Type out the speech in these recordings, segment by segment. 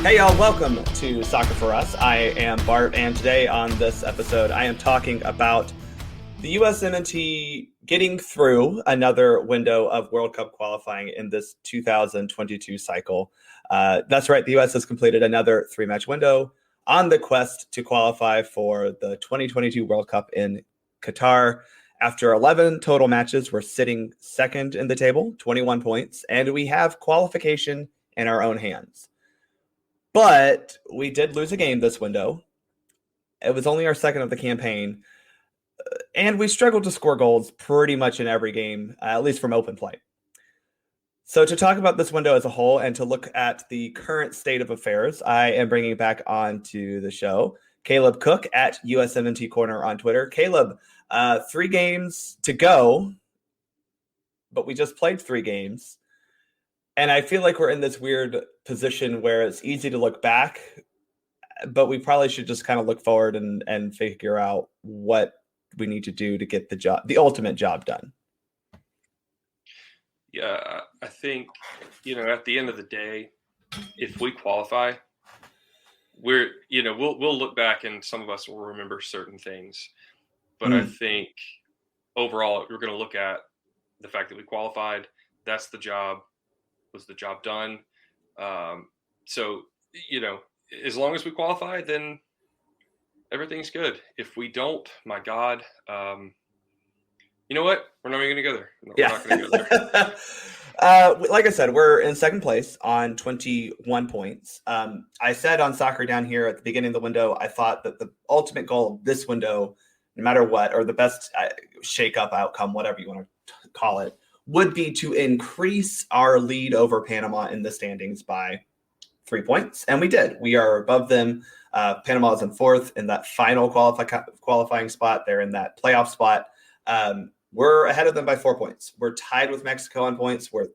Hey y'all, welcome to Soccer for Us. I am Bart, and today on this episode, I am talking about the USMNT getting through another window of World Cup qualifying in this 2022 cycle. That's right, the US has completed another three-match window on the quest to qualify for the 2022 World Cup in Qatar. After 11 total matches, we're sitting second in the table, 21 points, and we have qualification in our own hands. But we did lose a game this window. It was only our second of the campaign. And we struggled to score goals pretty much in every game, at least from open play. So to talk about this window as a whole and to look at the current state of affairs, I am bringing back onto the show Caleb Cook at USMNT Corner on Twitter. Caleb, 3 games to go, but we just played 3 games. And I feel like we're in this weird position where it's easy to look back, but we probably should just kind of look forward and figure out what we need to do to get the ultimate job done. Yeah, I think, at the end of the day, if we qualify, we'll look back and some of us will remember certain things. But I think overall, we're going to look at the fact that we qualified. That's the job. Was the job done? So, as long as we qualify, then everything's good. If we don't, my God, you know what? We're not even going to go there. We're not going to go there. Like I said, we're in second place on 21 points. I said on Soccer Down here at the beginning of the window, I thought that the ultimate goal of this window, no matter what, or the best shake-up outcome, whatever you want to call it, would be to increase our lead over Panama in the standings by 3 points. And we did. We are above them. Panama is in fourth in that final qualifying spot. They're in that playoff spot. We're ahead of them by 4 points. We're tied with Mexico on points. We're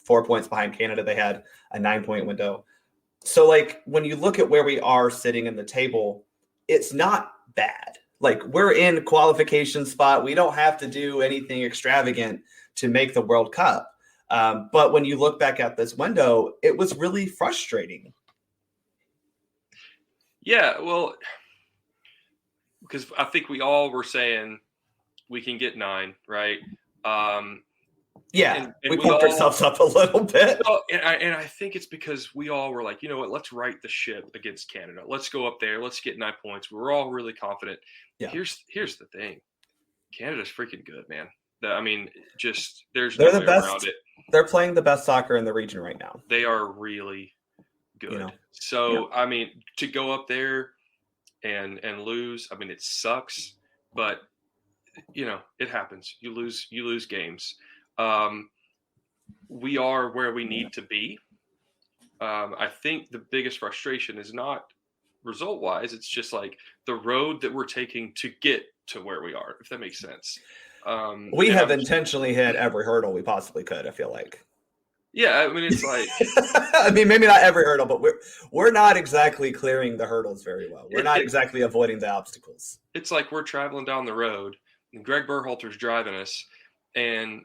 4 points behind Canada. They had a 9-point window. So, when you look at where we are sitting in the table, it's not bad. We're in qualification spot. We don't have to do anything extravagant to make the World Cup. But when you look back at this window, it was really frustrating. Yeah, well, because I think we all were saying we can get 9, right? We pumped ourselves up a little bit. Well, and I think it's because we all were like, you know what, let's right the ship against Canada. Let's go up there. Let's get 9 points. We were all really confident. Yeah. Here's the thing. Canada's freaking good, man. There's no way around it. They're playing the best soccer in the region right now. They are really good. So, to go up there and lose, it sucks, but it happens. You lose games. We are where we need to be. I think the biggest frustration is not result-wise. It's just the road that we're taking to get to where we are, if that makes sense. We have intentionally hit every hurdle we possibly could, I feel like. Yeah, it's maybe not every hurdle, but we're not exactly clearing the hurdles very well. We're not exactly avoiding the obstacles. It's like we're traveling down the road, and Gregg Berhalter's driving us, and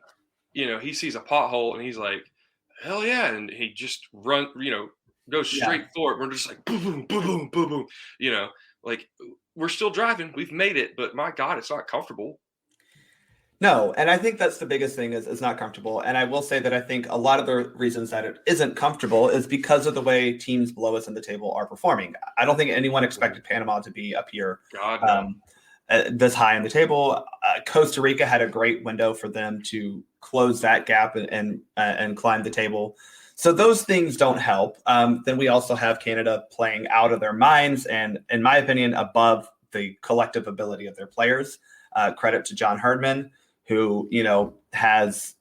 he sees a pothole, and he's like, "Hell yeah!" And he just goes straight for it. We're just like, boom, boom, boom, boom, boom, boom. We're still driving. We've made it, but my God, it's not comfortable. No, and I think that's the biggest thing is not comfortable. And I will say that I think a lot of the reasons that it isn't comfortable is because of the way teams below us in the table are performing. I don't think anyone expected Panama to be up here this high in the table. Costa Rica had a great window for them to close that gap and climb the table. So those things don't help. Then we also have Canada playing out of their minds and, in my opinion, above the collective ability of their players. Credit to John Herdman, who, has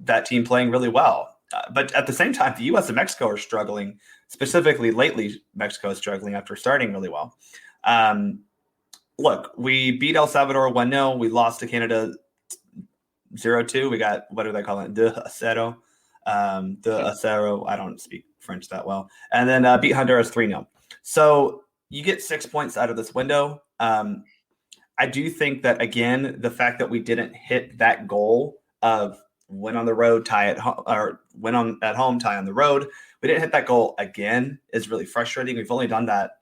that team playing really well. But at the same time, the U.S. and Mexico are struggling. Specifically, lately, Mexico is struggling after starting really well. Look, we beat El Salvador 1-0. We lost to Canada 0-2. We got, what do they call it? De Acero. I don't speak French that well. And then beat Honduras 3-0. So you get 6 points out of this window. I do think that, again, the fact that we didn't hit that goal of win on the road, tie at home, or win on at home, tie on the road. We didn't hit that goal again. Is really frustrating. We've only done that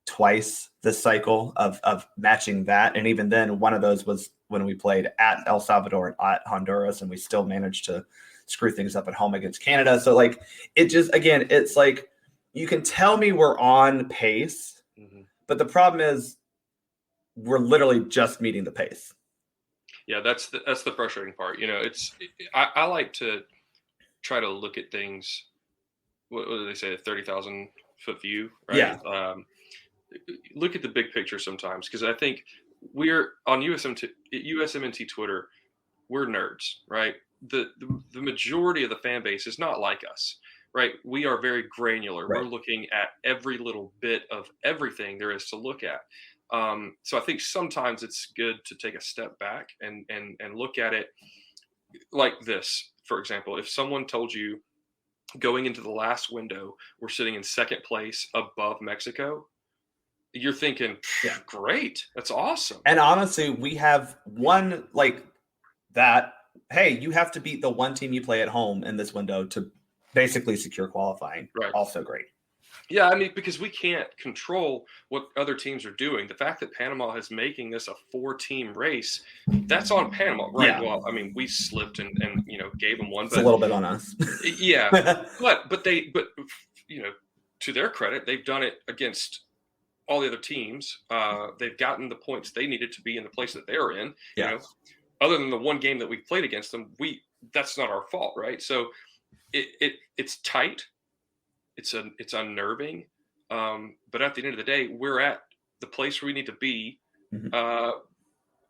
twice this cycle of matching that, and even then, one of those was when we played at El Salvador and at Honduras, and we still managed to screw things up at home against Canada. So like, it just, again, it's like, you can tell me we're on pace, but the problem is we're literally just meeting the pace. Yeah, that's the frustrating part. I like to try to look at things. What do they say? A 30,000 foot view, right? Yeah. Look at the big picture sometimes, because I think we're on USMNT Twitter. We're nerds, right? The majority of the fan base is not like us, right? We are very granular. Right. We're looking at every little bit of everything there is to look at. So I think sometimes it's good to take a step back and look at it like this. For example, if someone told you going into the last window, we're sitting in second place above Mexico, you're thinking, great, that's awesome. And honestly, we have one like that. Hey, you have to beat the one team you play at home in this window to basically secure qualifying. Right. Also great. Yeah, I mean, because we can't control what other teams are doing. The fact that Panama is making this a 4-team race, that's on Panama, right? Yeah. Well, I mean, we slipped and gave them one. It's a little bit on us. Yeah, but to their credit, they've done it against all the other teams. They've gotten the points they needed to be in the place that they're in. Yeah. Other than the one game that we played against them, that's not our fault, right? So it's tight. It's unnerving, but at the end of the day, we're at the place where we need to be,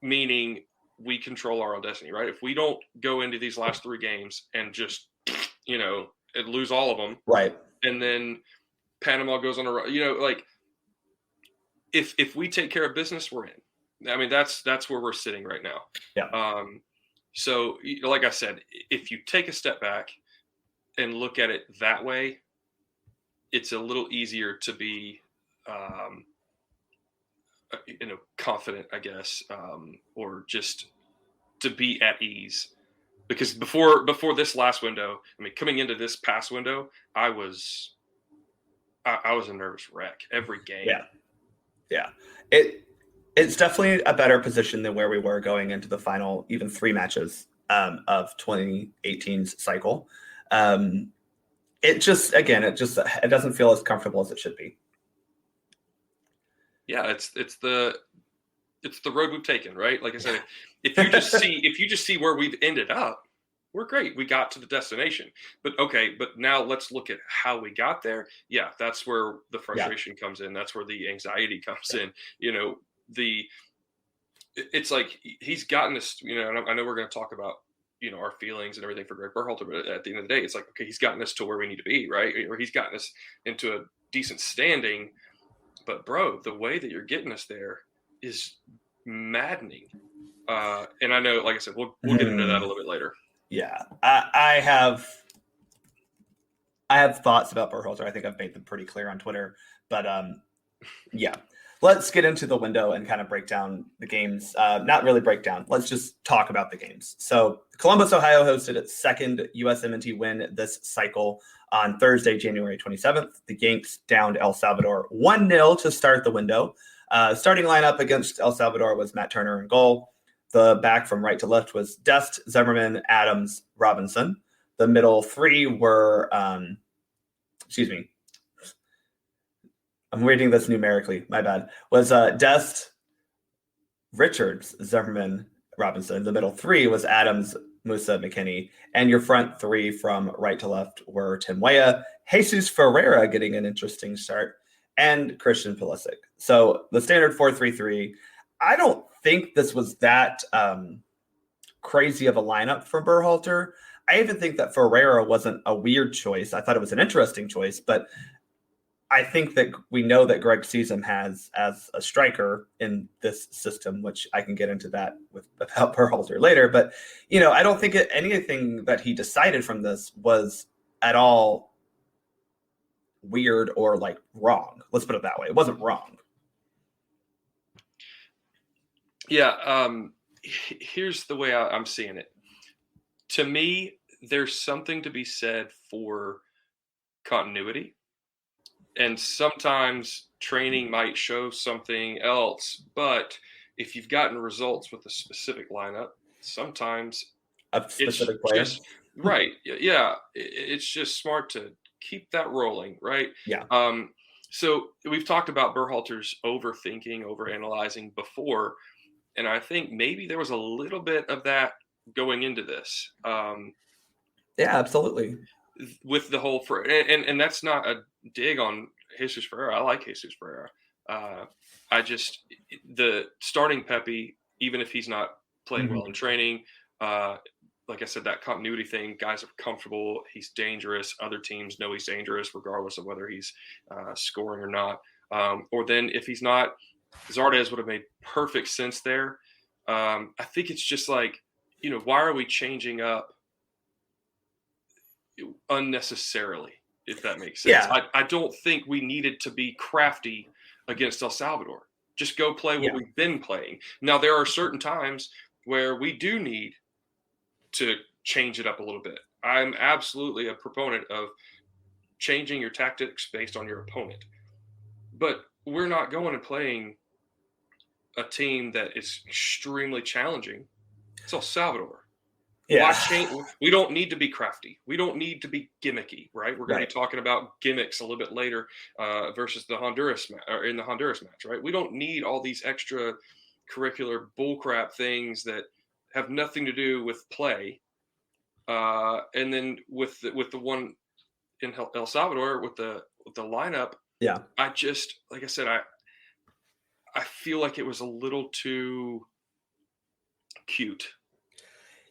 meaning we control our own destiny, right? If we don't go into these last 3 games and just, lose all of them, right, and then Panama goes on a run, like if we take care of business, we're in. I mean, that's where we're sitting right now. Yeah. So, like I said, if you take a step back and look at it that way, it's a little easier to be, confident, I guess, or just to be at ease. Because before this last window, I mean, coming into this past window, I was a nervous wreck every game. Yeah. It's definitely a better position than where we were going into the final, even 3 matches of 2018's cycle. It doesn't feel as comfortable as it should be. Yeah, it's the road we've taken, right? Like I said, if you just see where we've ended up, we're great. We got to the destination. But now let's look at how we got there. Yeah, that's where the frustration comes in. That's where the anxiety comes in. It's like he's gotten us, and I know we're going to talk about our feelings and everything for Gregg Berhalter, but at the end of the day, it's like, okay, he's gotten us to where we need to be, right? Or he's gotten us into a decent standing, but bro, the way that you're getting us there is maddening. And I know, like I said, we'll get into that a little bit later. Yeah, I have thoughts about Berhalter. I think I've made them pretty clear on Twitter, but yeah. Let's get into the window and kind of break down the games. Not really break down. Let's just talk about the games. So Columbus, Ohio hosted its second USMNT win this cycle on Thursday, January 27th. The Yanks downed El Salvador 1-0 to start the window. Starting lineup against El Salvador was Matt Turner in goal. The back from right to left was Dest, Zimmerman, Adams, Robinson. The middle 3 were, I'm reading this numerically. My bad. Was Dest, Richards, Zimmerman, Robinson. The middle 3 was Adams, Musa, McKinney. And your front 3 from right to left were Tim Weah, Jesus Ferreira getting an interesting start, and Christian Pulisic. So the standard 4-3-3. I don't think this was that crazy of a lineup for Berhalter. I even think that Ferreira wasn't a weird choice. I thought it was an interesting choice, but I think that we know that Gregg sees him as a striker in this system, which I can get into that about Berhalter later. But, I don't think anything that he decided from this was at all weird or like wrong. Let's put it that way. It wasn't wrong. Yeah. Here's the way I'm seeing it. to me, there's something to be said for continuity. And sometimes training might show something else, but if you've gotten results with a specific lineup, sometimes A it's specific player. just right. Yeah, it's just smart to keep that rolling, right? Yeah. So we've talked about Berhalter's overthinking, overanalyzing before, and I think maybe there was a little bit of that going into this. Yeah, absolutely. With the whole and that's not a dig on Jesus Ferreira. I like Jesus Ferreira. I just the starting Pepe, even if he's not playing well in training, like I said, that continuity thing. Guys are comfortable. He's dangerous. Other teams know he's dangerous, regardless of whether he's scoring or not. Or then if he's not, Zardes would have made perfect sense there. I think it's just like, why are we changing up unnecessarily, if that makes sense? Yeah. I don't think we needed to be crafty against El Salvador. Just go play what we've been playing. Now, there are certain times where we do need to change it up a little bit. I'm absolutely a proponent of changing your tactics based on your opponent. But we're not going and playing a team that is extremely challenging. It's El Salvador. Yeah. Why change? We don't need to be crafty. We don't need to be gimmicky, right? We're going to be talking about gimmicks a little bit later versus the Honduras or in the Honduras match, right? We don't need all these extra curricular bullcrap things that have nothing to do with play. And then with the one in El Salvador with the lineup, I just, like I said, I feel like it was a little too cute.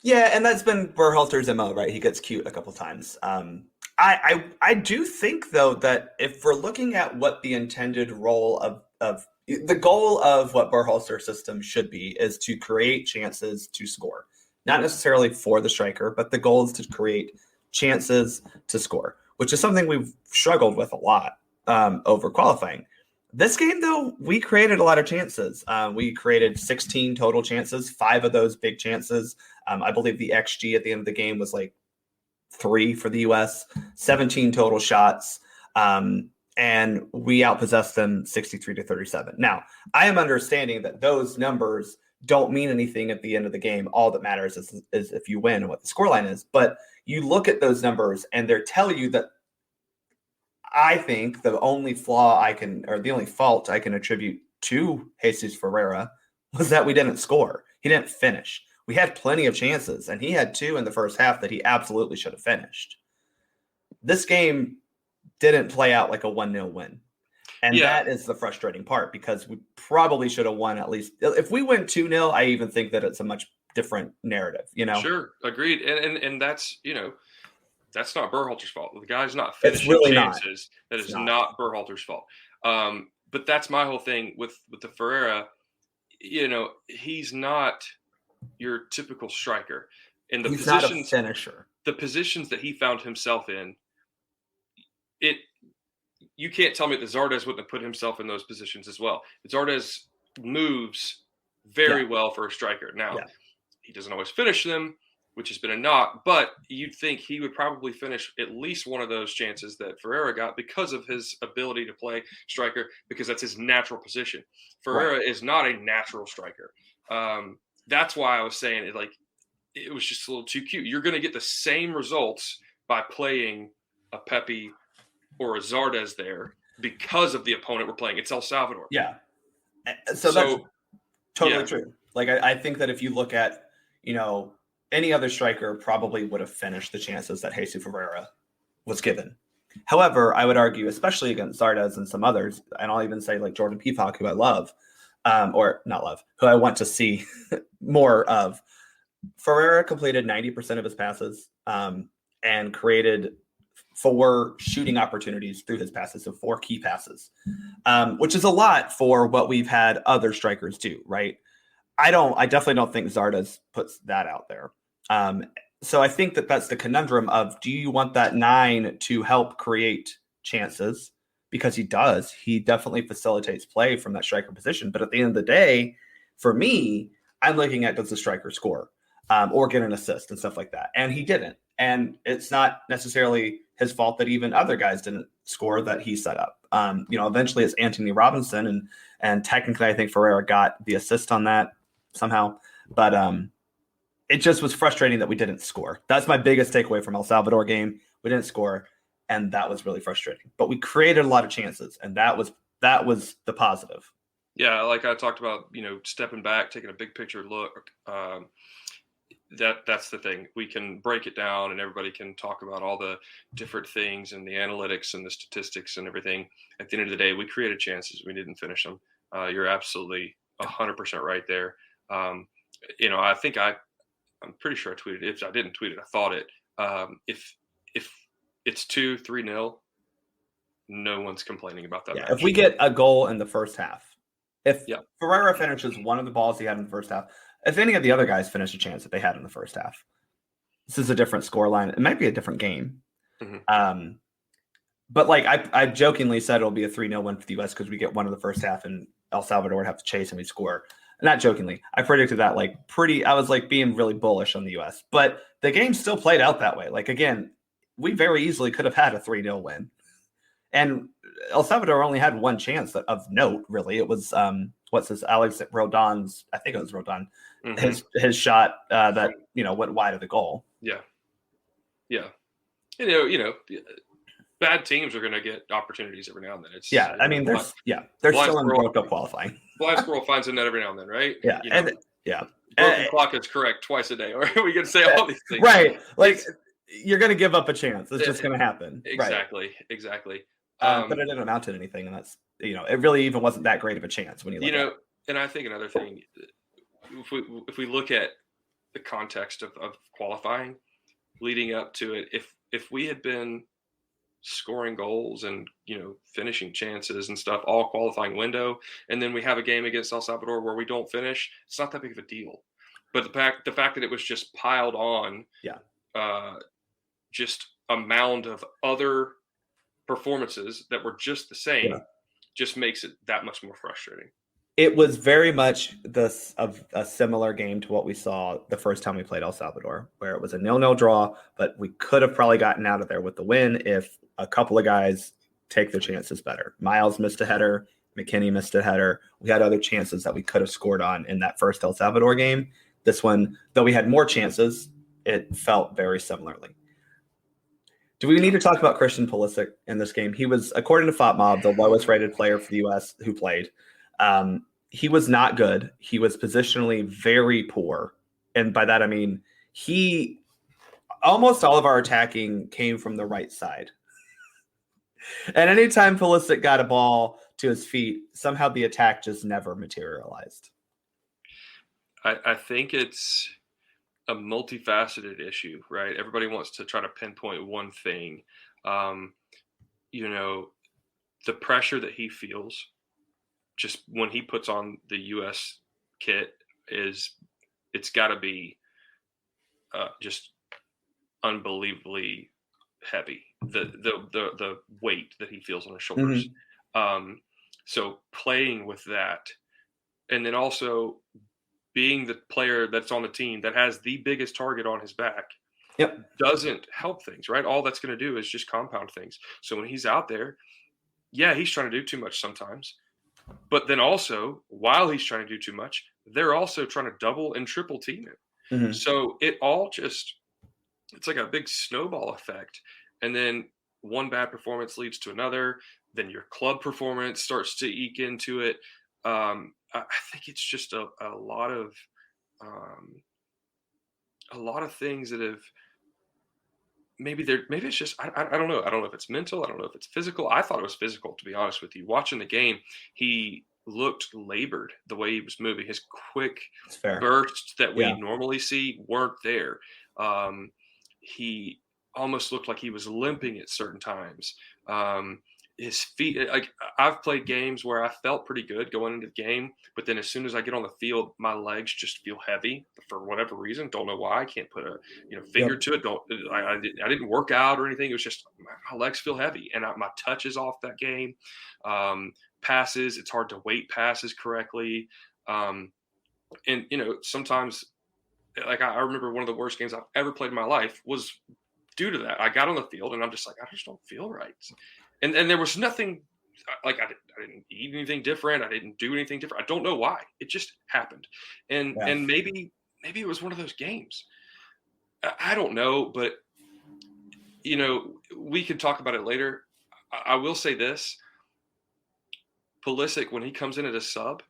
Yeah, and that's been Berhalter's MO, right? He gets cute a couple times. I do think, though, that if we're looking at what the intended role of the goal of what Berhalter's system should be is to create chances to score. Not necessarily for the striker, but the goal is to create chances to score, which is something we've struggled with a lot over qualifying. This game, though, we created a lot of chances. We created 16 total chances, 5 of those big chances. I believe the XG at the end of the game was like 3 for the U.S., 17 total shots, and we outpossessed them 63-37. Now, I am understanding that those numbers don't mean anything at the end of the game. All that matters is if you win and what the scoreline is. But you look at those numbers, and they're telling you that I think the only fault I can attribute to Jesus Ferreira was that we didn't score. He didn't finish. We had plenty of chances, and he had 2 in the first half that he absolutely should have finished. This game didn't play out like a 1-0 win. And that is the frustrating part, because we probably should have won at least. If we win 2-0, I even think that it's a much different narrative, Sure, agreed. And that's, that's not Berhalter's fault. The guy's not finishing chances. That is not Berhalter's fault. But that's my whole thing with the Ferreira. He's not your typical striker. And he's not a finisher. The positions that he found himself in, you can't tell me that Zardes wouldn't have put himself in those positions as well. Zardes moves very well for a striker. Now, he doesn't always finish them, which has been a knock, but you'd think he would probably finish at least one of those chances that Ferreira got because of his ability to play striker, because that's his natural position. Ferreira is not a natural striker. That's why I was saying it was just a little too cute. You're going to get the same results by playing a Pepe or a Zardes there because of the opponent we're playing. It's El Salvador. Yeah. So that's totally true. Like, I think that if you look at, any other striker probably would have finished the chances that Jesus Ferreira was given. However, I would argue, especially against Zardes and some others, and I'll even say like Jordan Peacock, who I love, or not love, who I want to see more of. Ferreira completed 90% of his passes and created 4 shooting opportunities through his passes, so 4 key passes, which is a lot for what we've had other strikers do, right? I definitely don't think Zardes puts that out there. So I think that that's the conundrum of, do you want that 9 to help create chances? Because he does. He definitely facilitates play from that striker position. But at the end of the day, for me, I'm looking at, does the striker score? or get an assist and stuff like that. And he didn't. And it's not necessarily his fault that even other guys didn't score that he set up. Eventually it's Anthony Robinson, and technically I think Ferreira got the assist on that somehow. But it just was frustrating that we didn't score. That's my biggest takeaway from El Salvador game. We didn't score, and that was really frustrating. But we created a lot of chances, and that was the positive. Yeah, like I talked about, stepping back, taking a big picture look. That's the thing. We can break it down, and everybody can talk about all the different things and the analytics and the statistics and everything. At the end of the day, we created chances. We didn't finish them. You're absolutely 100% right there. I think I'm pretty sure I tweeted it. If I didn't tweet it, I thought it. If it's 2-3-0, no one's complaining about that. Yeah, if we get a goal in the first half, if yeah. Ferreira finishes one of the balls he had in the first half, if any of the other guys finish a chance that they had in the first half, this is a different scoreline. It might be a different game. Mm-hmm. But like I jokingly said, it'll be a 3-0 win for the U.S. because we get one in the first half and El Salvador would have to chase and we score. Not jokingly. I predicted that I was like being really bullish on the U.S. But the game still played out that way. Like, again, we very easily could have had a 3-0 win. And El Salvador only had one chance of note, really. It was, Alex Rodon's, I think it was Rodon, his shot that, went wide of the goal. Yeah. Yeah. Bad teams are going to get opportunities every now and then. They're still in World Cup qualifying. Blind squirrel finds a net every now and then, right? Yeah. Broken clock is correct twice a day. Or we can say all these things. Right. Like, you're going to give up a chance. It's just going to happen. Exactly. Right. Exactly. But it didn't amount to anything, and that's it really even wasn't that great of a chance when you look at it. And I think another thing, if we look at the context of qualifying leading up to it, if we had been scoring goals and finishing chances and stuff all qualifying window, and then we have a game against El Salvador where we don't finish, it's not that big of a deal. But the fact that it was just piled on, just a mound of other performances that were just the same, just makes it that much more frustrating. It was very much a similar game to what we saw the first time we played El Salvador, where it was a 0-0 draw, but we could have probably gotten out of there with the win if a couple of guys take their chances better. Miles missed a header. McKinney missed a header. We had other chances that we could have scored on in that first El Salvador game. This one, though we had more chances, it felt very similarly. Do we need to talk about Christian Pulisic in this game? He was, according to FOTMob, the lowest rated player for the U.S. who played. He was not good. He was positionally very poor. And by that, I mean, almost all of our attacking came from the right side. And anytime Pulisic got a ball to his feet, somehow the attack just never materialized. I think it's a multifaceted issue, right? Everybody wants to try to pinpoint one thing. The pressure that he feels just when he puts on the U.S. kit it's got to be just unbelievably heavy. The weight that he feels on his shoulders. Mm-hmm. So playing with that, and then also being the player that's on the team that has the biggest target on his back, doesn't help things, right? All that's going to do is just compound things. So when he's out there, he's trying to do too much sometimes. But then also, while he's trying to do too much, they're also trying to double and triple team him. Mm-hmm. So it all it's like a big snowball effect. And then one bad performance leads to another. Then your club performance starts to eke into it. I think it's just a lot of things that have maybe it's just I don't know. I don't know if it's mental. I don't know if it's physical. I thought it was physical, to be honest with you. Watching the game, he looked labored the way he was moving. His quick bursts that we normally see weren't there. He almost looked like he was limping at certain times. His feet, like I've played games where I felt pretty good going into the game, but then as soon as I get on the field, my legs just feel heavy for whatever reason. Don't know why. I can't put a finger to it. I didn't work out or anything. It was just my legs feel heavy, and my touch is off that game. Passes, it's hard to weight passes correctly, and sometimes like I remember one of the worst games I've ever played in my life was due to that. I got on the field and I'm just like, I just don't feel right. And there was nothing like I didn't eat anything different. I didn't do anything different. I don't know why. It just happened. And maybe it was one of those games. I don't know, but we can talk about it later. I will say this. Pulisic, when he comes in at a sub,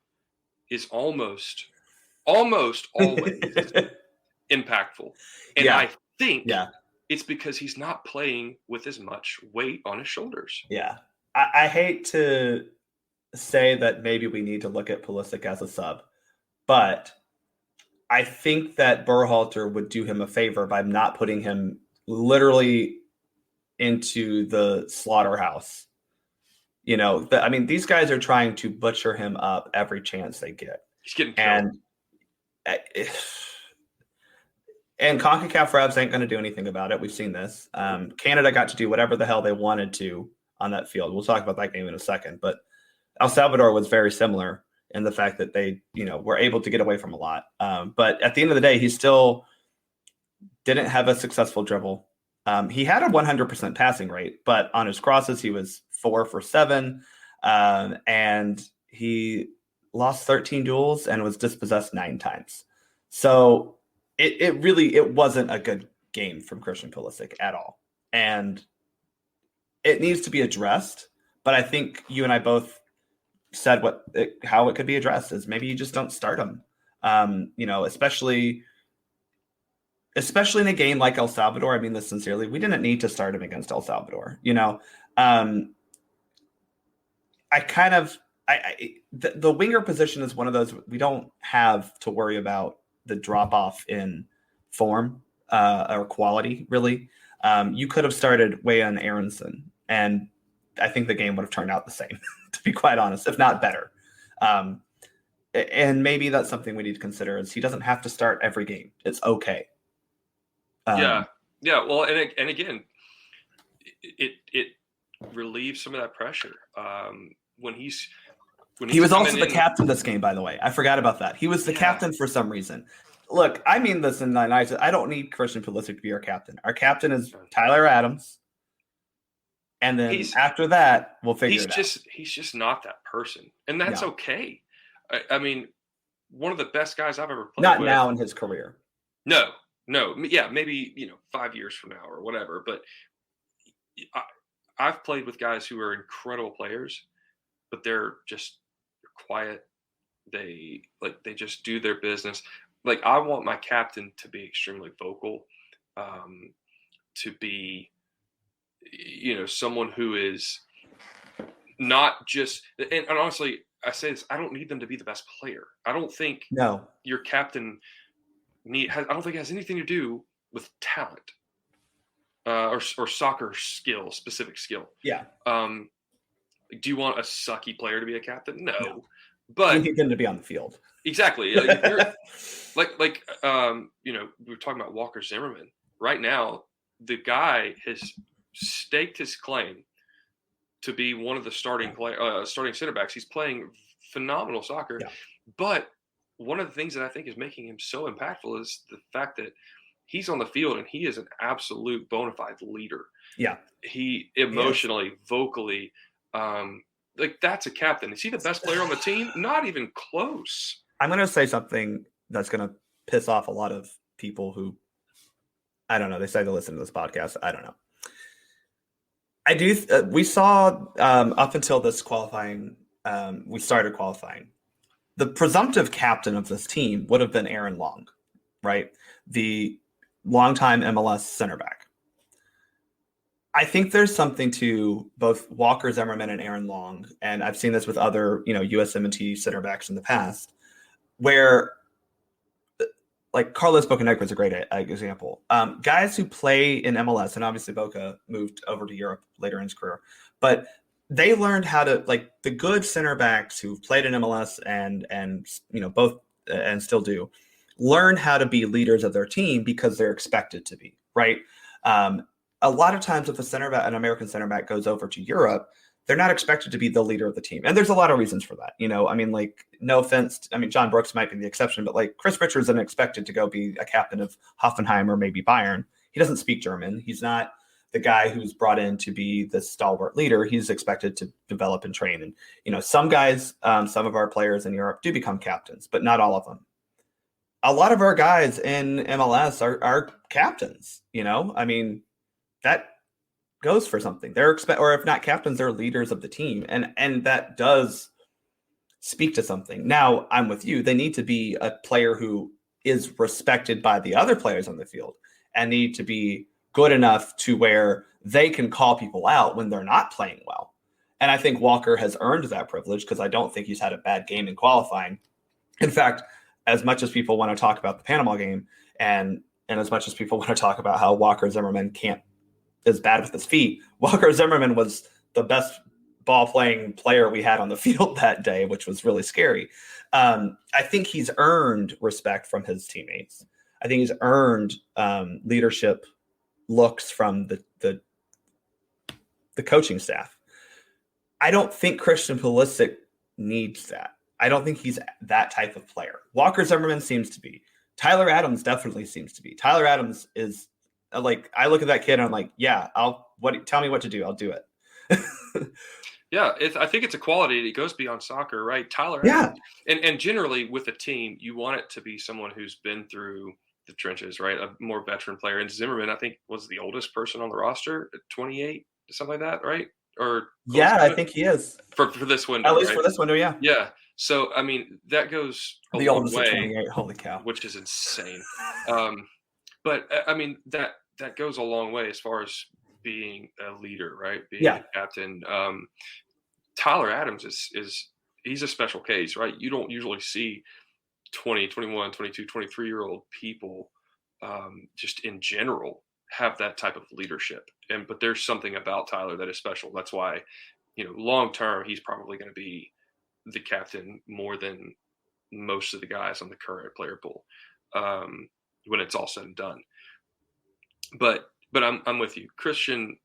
is almost always impactful. And I think it's because he's not playing with as much weight on his shoulders. Yeah. I hate to say that maybe we need to look at Pulisic as a sub, but I think that Berhalter would do him a favor by not putting him literally into the slaughterhouse. These guys are trying to butcher him up every chance they get. He's getting killed. And CONCACAF refs ain't going to do anything about it. We've seen this. Canada got to do whatever the hell they wanted to on that field. We'll talk about that game in a second. But El Salvador was very similar in the fact that they, were able to get away from a lot. But at the end of the day, he still didn't have a successful dribble. He had a 100% passing rate, but on his crosses, he was 4 for 7. And he lost 13 duels and was dispossessed 9 times. So it wasn't a good game from Christian Pulisic at all. And it needs to be addressed. But I think you and I both said how it could be addressed is maybe you just don't start him. Especially in a game like El Salvador. I mean this sincerely. We didn't need to start him against El Salvador. The winger position is one of those we don't have to worry about the drop off in form or quality, really. You could have started Wayan Aronson, and I think the game would have turned out the same, to be quite honest, if not better. And maybe that's something we need to consider is he doesn't have to start every game. It's okay. Yeah. Well, and again, it relieves some of that pressure when he was also the captain this game, by the way. I forgot about that. He was the captain for some reason. Look, I mean this in the night. I don't need Christian Pulisic to be our captain. Our captain is Tyler Adams. And then after that, we'll figure it out. He's just not that person. And that's okay. I mean, one of the best guys I've ever played with. Not now in his career. No. Yeah, maybe, 5 years from now or whatever. But I've played with guys who are incredible players, but they're quiet. They just do their business. Like, I want my captain to be extremely vocal, to be, someone who is not just, and honestly, I say this, I don't need them to be the best player. I don't think your captain I don't think it has anything to do with talent or soccer skill, specific skill. Yeah. Do you want a sucky player to be a captain? No. But you need them to be on the field. Exactly. We were talking about Walker Zimmerman. Right now, the guy has staked his claim to be one of the starting center backs. He's playing phenomenal soccer. Yeah. But one of the things that I think is making him so impactful is the fact that he's on the field and he is an absolute bona fide leader. Yeah. He emotionally, vocally, that's a captain. Is he the best player on the team? Not even close. I'm going to say something that's going to piss off a lot of people who, I don't know, they say they listen to this podcast. I don't know. We saw up until this qualifying, we started qualifying. The presumptive captain of this team would have been Aaron Long, right? The longtime MLS center back. I think there's something to both Walker Zimmerman and Aaron Long, and I've seen this with other, USMNT center backs in the past, where like Carlos Bocanegra is a great example. Guys who play in MLS, and obviously Boca moved over to Europe later in his career, but they learned how to, like, the good center backs who've played in MLS and both and still do, learn how to be leaders of their team because they're expected to be, right? A lot of times if an American center back goes over to Europe, they don't learn how to be leaders of their team. They learn how to be leaders of their team because they're expected to be, right? A lot of times if a center back goes over to Europe, they don't learn how to be leaders of their team because they're expected to be, right? A lot of times if a center back, an American center back goes over to Europe, they're not expected to be the leader of the team. And there's a lot of reasons for that. I mean, like, no offense. I mean, John Brooks might be the exception, but like Chris Richards isn't expected to go be a captain of Hoffenheim or maybe Bayern. He doesn't speak German. He's not the guy who's brought in to be the stalwart leader. He's expected to develop and train. And, some guys, some of our players in Europe do become captains, but not all of them. A lot of our guys in MLS are captains, I mean, that goes for something. They're or if not captains, they're leaders of the team. And that does speak to something. Now, I'm with you. They need to be a player who is respected by the other players on the field and need to be good enough to where they can call people out when they're not playing well. And I think Walker has earned that privilege because I don't think he's had a bad game in qualifying. In fact, as much as people want to talk about the Panama game and as much as people want to talk about how Walker Zimmerman is bad with his feet, Walker Zimmerman was the best ball-playing player we had on the field that day, which was really scary. I think he's earned respect from his teammates. I think he's earned leadership looks from the coaching staff. I don't think Christian Pulisic needs that. I don't think he's that type of player. Walker Zimmerman seems to be. Tyler Adams definitely seems to be. Tyler Adams is like, I look at that kid and I'm like, yeah, tell me what to do. I'll do it. Yeah, I think it's a quality that goes beyond soccer, right? Tyler Yeah. Adams, and generally with a team, you want it to be someone who's been through the trenches, right? A more veteran player. And Zimmerman, I think, was the oldest person on the roster at 28, something like that, right? Or yeah, I think he is for this window. At least right? For this window, yeah. Yeah. So I mean, that goes the oldest at 28. Holy cow! Which is insane. But I mean that goes a long way as far as being a leader, right? Being a captain. Tyler Adams he's a special case, right? You don't usually see 20, 21, 22, 23-year-old people just in general have that type of leadership. But there's something about Tyler that is special. That's why, long term, he's probably going to be the captain more than most of the guys on the current player pool when it's all said and done. But I'm with you, Christian.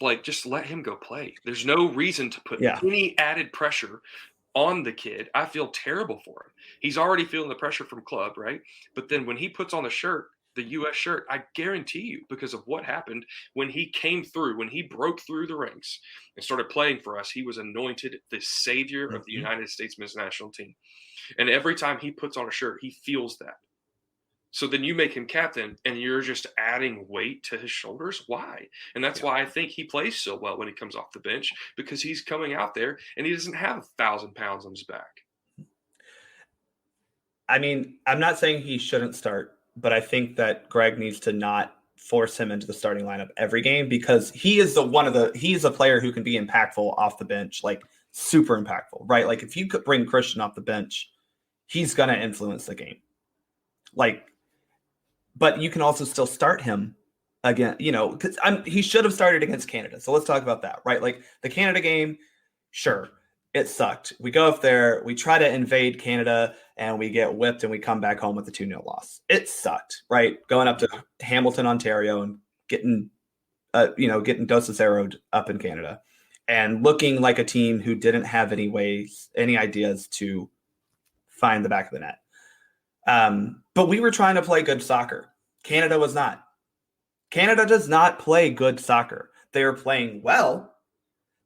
Like, just let him go play. There's no reason to put any added pressure on the kid. I feel terrible for him. He's already feeling the pressure from club, right? But then when he puts on the shirt, the U.S. shirt, I guarantee you, because of what happened when he came through, when he broke through the ranks and started playing for us, he was anointed the savior of the United States men's national team. And every time he puts on a shirt, he feels that. So then you make him captain and you're just adding weight to his shoulders. Why? And that's why I think he plays so well when he comes off the bench, because he's coming out there and he doesn't have 1,000 pounds on his back. I mean, I'm not saying he shouldn't start, but I think that Gregg needs to not force him into the starting lineup every game, because he is he's a player who can be impactful off the bench, like super impactful, right? Like if you could bring Christian off the bench, he's going to influence the game. But you can also still start him again, because he should have started against Canada. So let's talk about that, right? Like the Canada game, sure, it sucked. We go up there, we try to invade Canada, and we get whipped, and we come back home with a 2-0 loss. It sucked, right? Going up to Hamilton, Ontario, and getting Dos Zero'd up in Canada, and looking like a team who didn't have any ideas to find the back of the net. But we were trying to play good soccer. Canada was not. Canada does not play good soccer. They are playing well.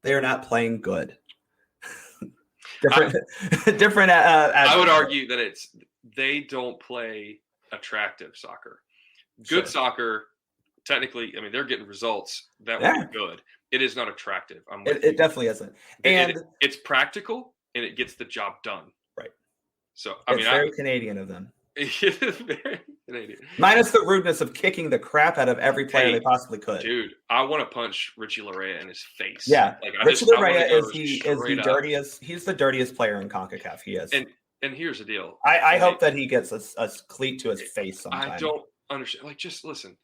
They are not playing good. different. I would argue that they don't play attractive soccer. Good soccer, technically, I mean, they're getting results that would be good. It is not attractive. It definitely isn't. And it's practical and it gets the job done. Right. So it's very Canadian of them. It is very Canadian. Minus the rudeness of kicking the crap out of every player they possibly could. Dude, I want to punch Richie Larea in his face. Yeah, Richie Larea is the dirtiest. He's the dirtiest player in CONCACAF. He is. And here's the deal. I hope that he gets a cleat to his face sometime. I don't understand. Like, just listen.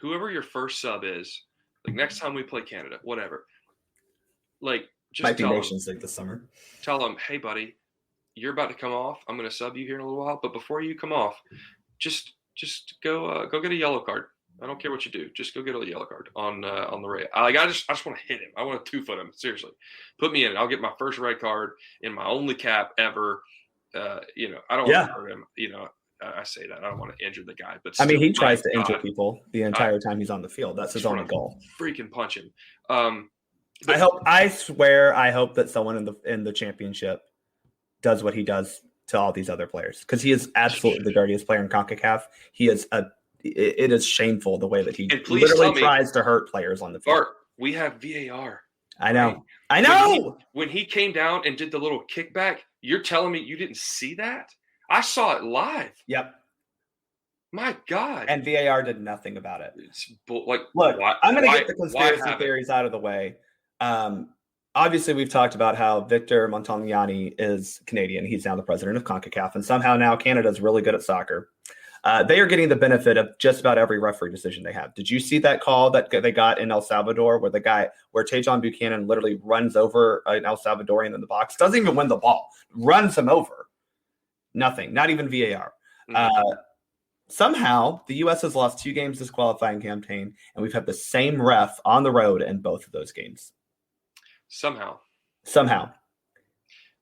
Whoever your first sub is, like next time we play Canada, whatever. Like, just might be Nations League this summer. Tell him, hey, buddy, you're about to come off. I'm going to sub you here in a little while, but before you come off, just go get a yellow card. I don't care what you do. Just go get a yellow card on the red. I just want to hit him. I want to 2-foot him. Seriously, put me in it. I'll get my first red card in my only cap ever. I don't want to hurt him. I say that I don't want to injure the guy, but still, he tries to injure people the entire time he's on the field. That's his only goal. Freaking punch him. I swear that someone in the championship does what he does to all these other players, because he is absolutely the dirtiest player in CONCACAF. He is it is shameful the way that he literally tries to hurt players on the field. Bart, we have VAR. I know. Right? I know. When he came down and did the little kickback, you're telling me you didn't see that? I saw it live. Yep. My God. And VAR did nothing about it. Look, I'm going to get the conspiracy theories out of the way. Obviously, we've talked about how Victor Montagnani is Canadian. He's now the president of CONCACAF, and somehow now Canada is really good at soccer. They are getting the benefit of just about every referee decision they have. Did you see that call that they got in El Salvador where Tejon Buchanan literally runs over an El Salvadorian in the box, doesn't even win the ball, runs him over? Nothing, not even VAR. Mm-hmm. Somehow, the U.S. has lost 2 games this qualifying campaign, and we've had the same ref on the road in both of those games. Somehow.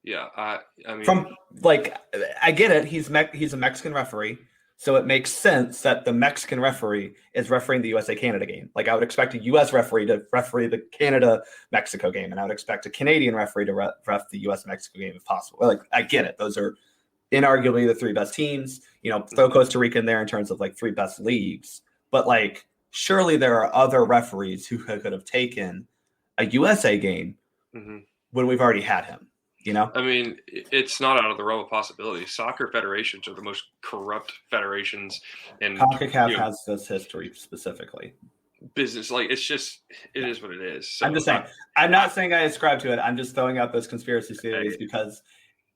Yeah, I mean, I get it. He's a Mexican referee, so it makes sense that the Mexican referee is refereeing the USA-Canada game. Like, I would expect a U.S. referee to referee the Canada-Mexico game, and I would expect a Canadian referee to ref the U.S.-Mexico game if possible. Like, I get it. Those are inarguably the 3 best teams. Throw Costa Rica in there in terms of 3 best leagues. But surely there are other referees who could have taken a USA game when we've already had him. I mean, it's not out of the realm of possibility. Soccer federations are the most corrupt federations, and CONCACAF has this history specifically. Business, it is what it is. So, I'm just saying. I'm not saying I ascribe to it. I'm just throwing out those conspiracy theories because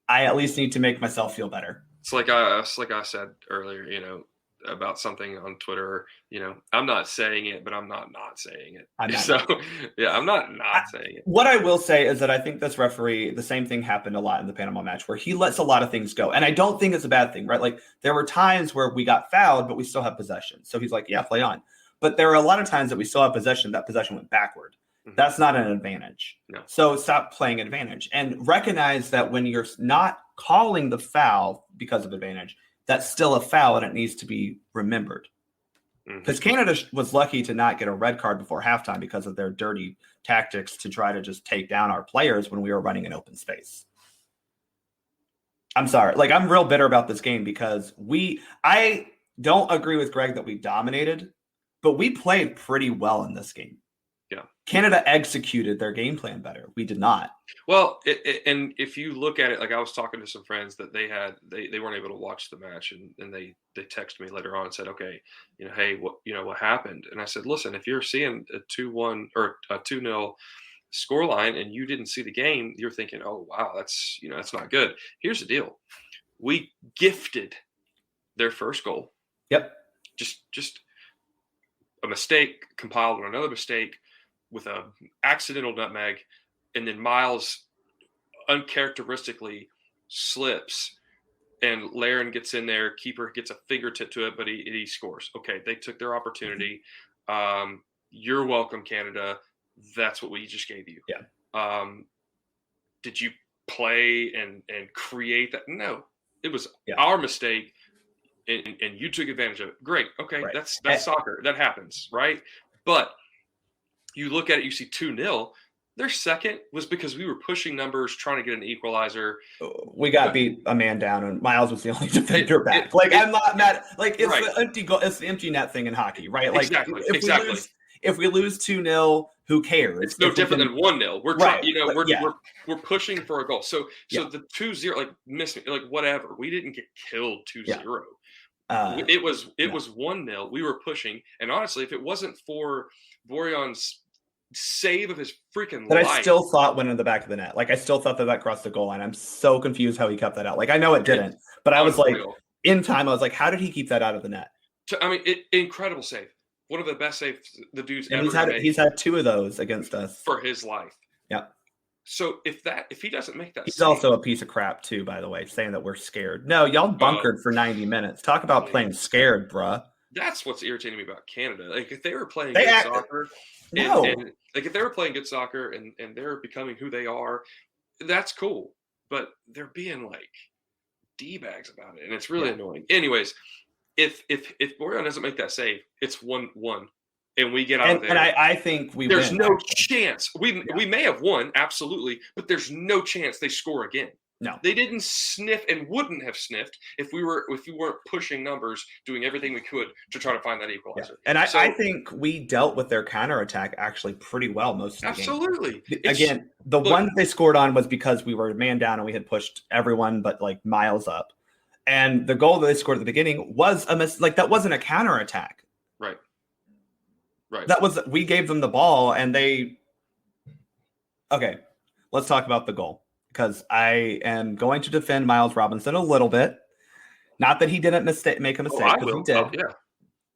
I at least need to make myself feel better. It's like I said earlier, about something on Twitter. I'm not saying it, but I'm not saying it. I'm not saying it. What I will say is that I think this referee, the same thing happened a lot in the Panama match where he lets a lot of things go. And I don't think it's a bad thing, right? There were times where we got fouled, but we still have possession. So he's like, yeah, play on. But there are a lot of times that we still have possession. That possession went backward. Mm-hmm. That's not an advantage. No. So stop playing advantage and recognize that when you're not calling the foul because of advantage, that's still a foul and it needs to be remembered. Because Canada was lucky to not get a red card before halftime because of their dirty tactics to try to just take down our players when we were running an open space. I'm sorry. I'm real bitter about this game because I don't agree with Greg that we dominated, but we played pretty well in this game. Yeah. Canada executed their game plan better. We did not. Well, and if you look at it, I was talking to some friends that they weren't able to watch the match, and they texted me later on and said, okay, hey, what happened? And I said, listen, if you're seeing a 2-1 or a 2-0 scoreline and you didn't see the game, you're thinking, oh wow, that's not good. Here's the deal: we gifted their first goal. Yep. Just a mistake compiled on another mistake with a accidental nutmeg, and then Miles uncharacteristically slips, and Laren gets in there. Keeper gets a fingertip to it, but he scores. Okay, they took their opportunity. You're welcome, Canada. That's what we just gave you. Yeah. Did you play and create that? No, it was our mistake, and you took advantage of it. Great. Okay, right. That's soccer. That happens, right? But you look at it, you see 2-0. Their second was because we were pushing numbers, trying to get an equalizer. We got beat a man down, and Miles was the only defender back. I'm not mad. It's right. The empty goal. It's the empty net thing in hockey, right? Exactly. If we lose 2-0, who cares? It's no different than 1-0. We're trying, we're pushing for a goal. So the 2-0, miss me, whatever. We didn't get killed 2-0. Yeah. It was 1-0. We were pushing, and honestly, if it wasn't for Borion's save of his freaking life. I still thought went in the back of the net. I still thought that crossed the goal line. I'm so confused how he kept that out. I know it didn't, but I was in time, I was like, how did he keep that out of the net? Incredible save. One of the best saves the dude's and ever made. He's had 2 of those against us. For his life. Yeah. So if he doesn't make that he's save, also a piece of crap too, by the way, saying that we're scared. No, y'all bunkered for 90 minutes. Talk about playing scared, bruh. That's what's irritating me about Canada. Like if they were playing They good act soccer, no. and like if they were playing good soccer and they're becoming who they are, that's cool. But they're being like D-bags about it, and it's really annoying. Anyways, if Boreal doesn't make that save, it's 1-1, and we get out of there. And I think there's win, no actually. chance. We may have won, absolutely, but there's no chance they score again. No, they didn't sniff and wouldn't have sniffed if we weren't pushing numbers, doing everything we could to try to find that equalizer. And I think we dealt with their counterattack actually pretty well most of the absolutely. game. Again, one that they scored on was because we were man down and we had pushed everyone but like Miles up. And the goal that they scored at the beginning was that wasn't a counterattack. Right. We gave them the ball and they. Okay, let's talk about the goal. Because I am going to defend Miles Robinson a little bit. Not that he didn't make a mistake, because he did. Oh, yeah.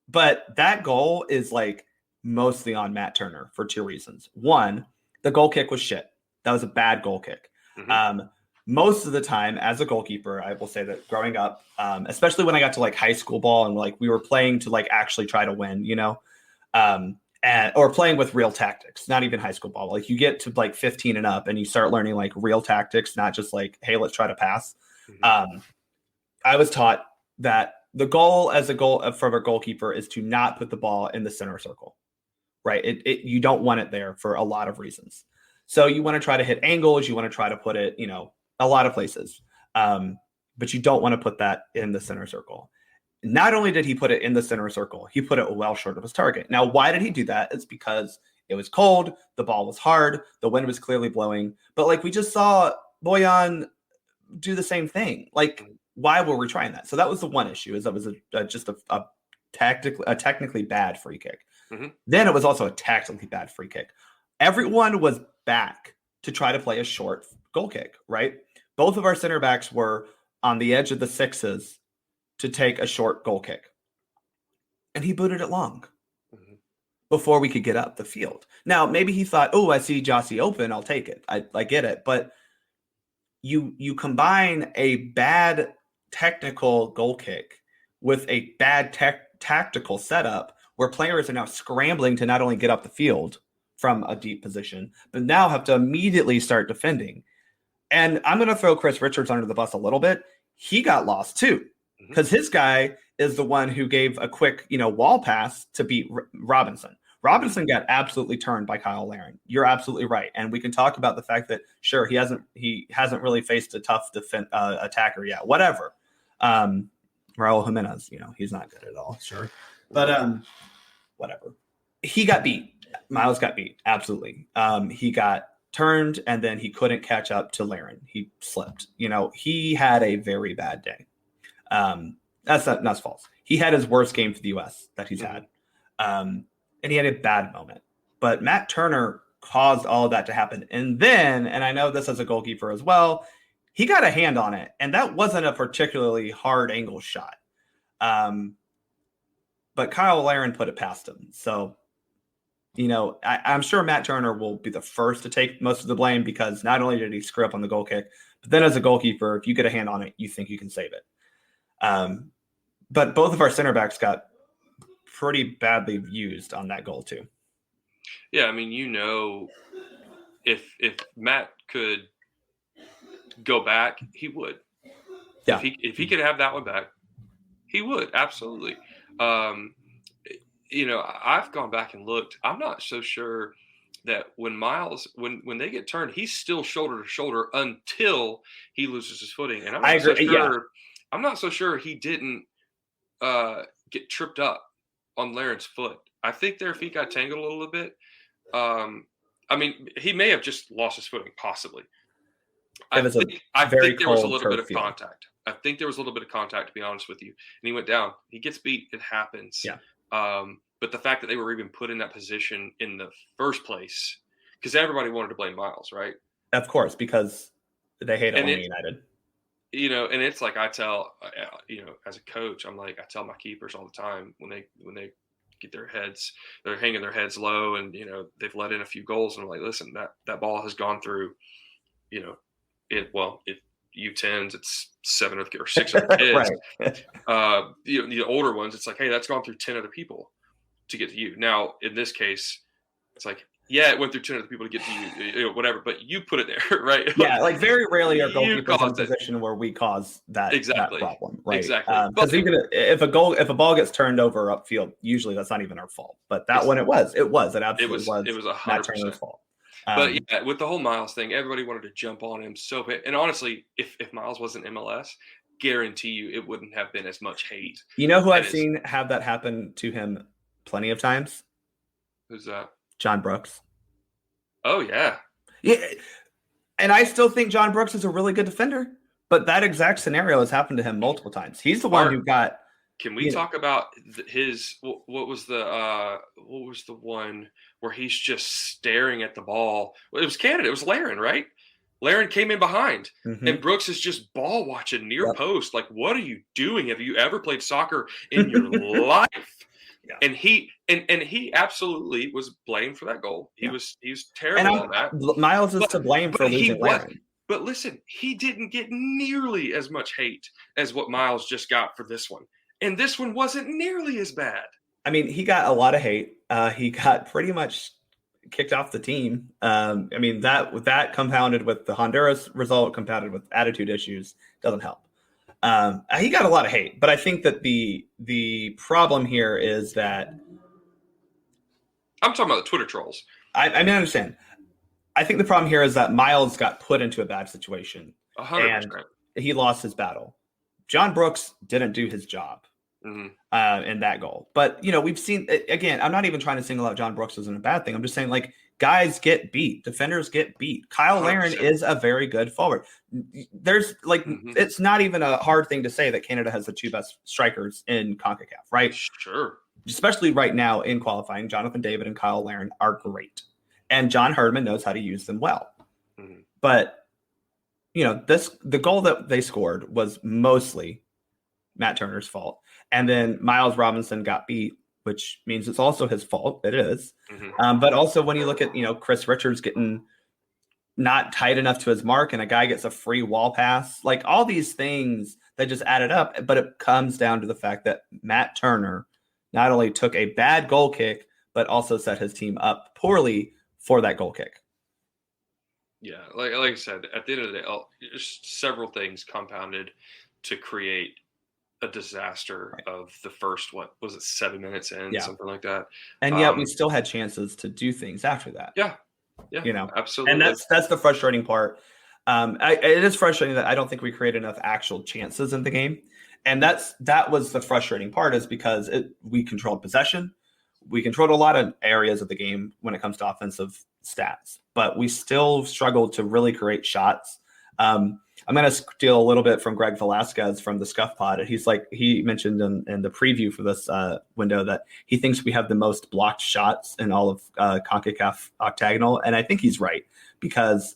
But that goal is like mostly on Matt Turner for two reasons. One, the goal kick was shit. That was a bad goal kick. Mm-hmm. Most of the time, as a goalkeeper, I will say that growing up, especially when I got to like high school ball and like we were playing to like actually try to win, or playing with real tactics, not even high school ball. Like you get to like 15 and up and you start learning like real tactics, not just like, hey, let's try to pass. Mm-hmm. I was taught that the goal from a goalkeeper is to not put the ball in the center circle, right? You don't want it there for a lot of reasons. So you want to try to hit angles. You want to try to put it, a lot of places. But you don't want to put that in the center circle. Not only did he put it in the center circle, he put it well short of his target. Now, why did he do that? It's because it was cold, the ball was hard, the wind was clearly blowing. But like we just saw Boyan do the same thing. Like, why were we trying that? So that was the one issue, is that was just a technically bad free kick. Mm-hmm. Then it was also a tactically bad free kick. Everyone was back to try to play a short goal kick, right? Both of our center backs were on the edge of the sixes to take a short goal kick. And he booted it long before we could get up the field. Now, maybe he thought, oh, I see Jossie open, I'll take it. I get it. But you combine a bad technical goal kick with a bad tactical setup where players are now scrambling to not only get up the field from a deep position, but now have to immediately start defending. And I'm going to throw Chris Richards under the bus a little bit. He got lost too. Because his guy is the one who gave a quick, wall pass to beat Robinson. Robinson got absolutely turned by Kyle Larin. You're absolutely right, and we can talk about the fact that sure he hasn't really faced a tough attacker yet. Whatever. Raul Jimenez, he's not good at all. Sure, but whatever. He got beat. Miles got beat. Absolutely. He got turned, and then he couldn't catch up to Larin. He slipped. He had a very bad day. That's false. He had his worst game for the U.S. that he's had. And he had a bad moment. But Matt Turner caused all of that to happen. And then, and I know this as a goalkeeper as well, he got a hand on it. And that wasn't a particularly hard angle shot. But Kyle Larin put it past him. So, I'm sure Matt Turner will be the first to take most of the blame, because not only did he screw up on the goal kick, but then as a goalkeeper, if you get a hand on it, you think you can save it. But both of our center backs got pretty badly used on that goal too. Yeah, I mean, if Matt could go back, he would. Yeah. If he could have that one back, he would, absolutely. I've gone back and looked. I'm not so sure that when Miles, when they get turned, he's still shoulder to shoulder until he loses his footing. And I'm not so sure he didn't get tripped up on Larin's foot. I think their feet got tangled a little bit. He may have just lost his footing, possibly. I think there was a little bit of contact. I think there was a little bit of contact, to be honest with you. And he went down. He gets beat. It happens. Yeah. But the fact that they were even put in that position in the first place, because everybody wanted to blame Miles, right? Of course, because they hate only United. And it's like I tell, as a coach, I tell my keepers all the time when they get they're hanging their heads low, and they've let in a few goals, and I'm like, listen, that ball has gone through, if U10s, it's 7 or 6 other kids. Right. The older ones, it's like, hey, that's gone through 10 other people to get to you. Now, in this case, it's like, yeah, it went through 10 other people to get to you, whatever, but you put it there, right? Yeah, like very rarely are You goalkeepers in a caused it. position where we cause that problem, right? Exactly. Because even if a ball gets turned over upfield, usually that's not even our fault. But that one, it absolutely was. It was 100% Matt Turner's fault. But yeah, with the whole Miles thing, everybody wanted to jump on him so bad. And honestly, if Miles wasn't MLS, guarantee you it wouldn't have been as much hate. You know who I've seen have that happen to him plenty of times? Who's that? John Brooks. Oh, yeah. Yeah. And I still think John Brooks is a really good defender, but that exact scenario has happened to him multiple times. He's the one who got. Can we talk about his? What was the one where he's just staring at the ball? Well, it was Canada. It was Laren, right? Laren came in behind, and Brooks is just ball watching near post. Like, what are you doing? Have you ever played soccer in your life? Yeah. And he absolutely was blamed for that goal. He was terrible on that. Miles is to blame for losing Laren. But listen, he didn't get nearly as much hate as what Miles just got for this one. And this one wasn't nearly as bad. I mean, he got a lot of hate. He got pretty much kicked off the team. I mean, that compounded with the Honduras result, compounded with attitude issues, doesn't help. He got a lot of hate, but I think that the problem here is that I'm talking about the Twitter trolls. I mean, I understand. I think the problem here is that Miles got put into a bad situation 100%. and he lost his battle. John Brooks didn't do his job in that goal. But, we've seen, again, I'm not even trying to single out John Brooks as a bad thing. I'm just saying, like, guys get beat. Defenders get beat. Kyle 100%. Laren is a very good forward. There's, it's not even a hard thing to say that Canada has the two best strikers in CONCACAF, right? Sure. Especially right now in qualifying, Jonathan David and Kyle Laren are great. And John Herdman knows how to use them well. Mm-hmm. But the goal that they scored was mostly Matt Turner's fault. And then Miles Robinson got beat, which means it's also his fault. It is. Mm-hmm. But also when you look at, Chris Richards getting not tight enough to his mark and a guy gets a free wall pass, like all these things that just added up. But it comes down to the fact that Matt Turner not only took a bad goal kick, but also set his team up poorly for that goal kick. Yeah, like I said, at the end of the day, just several things compounded to create a disaster of the first, 7 minutes in, something like that. And yet we still had chances to do things after that. Yeah, absolutely. And that's the frustrating part. It is frustrating that I don't think we created enough actual chances in the game. And that was the frustrating part, is because we controlled possession. We controlled a lot of areas of the game when it comes to offensive stats, but we still struggled to really create shots. I'm going to steal a little bit from Greg Velasquez from the Scuff Pod. He mentioned in the preview for this window that he thinks we have the most blocked shots in all of CONCACAF octagonal. And I think he's right, because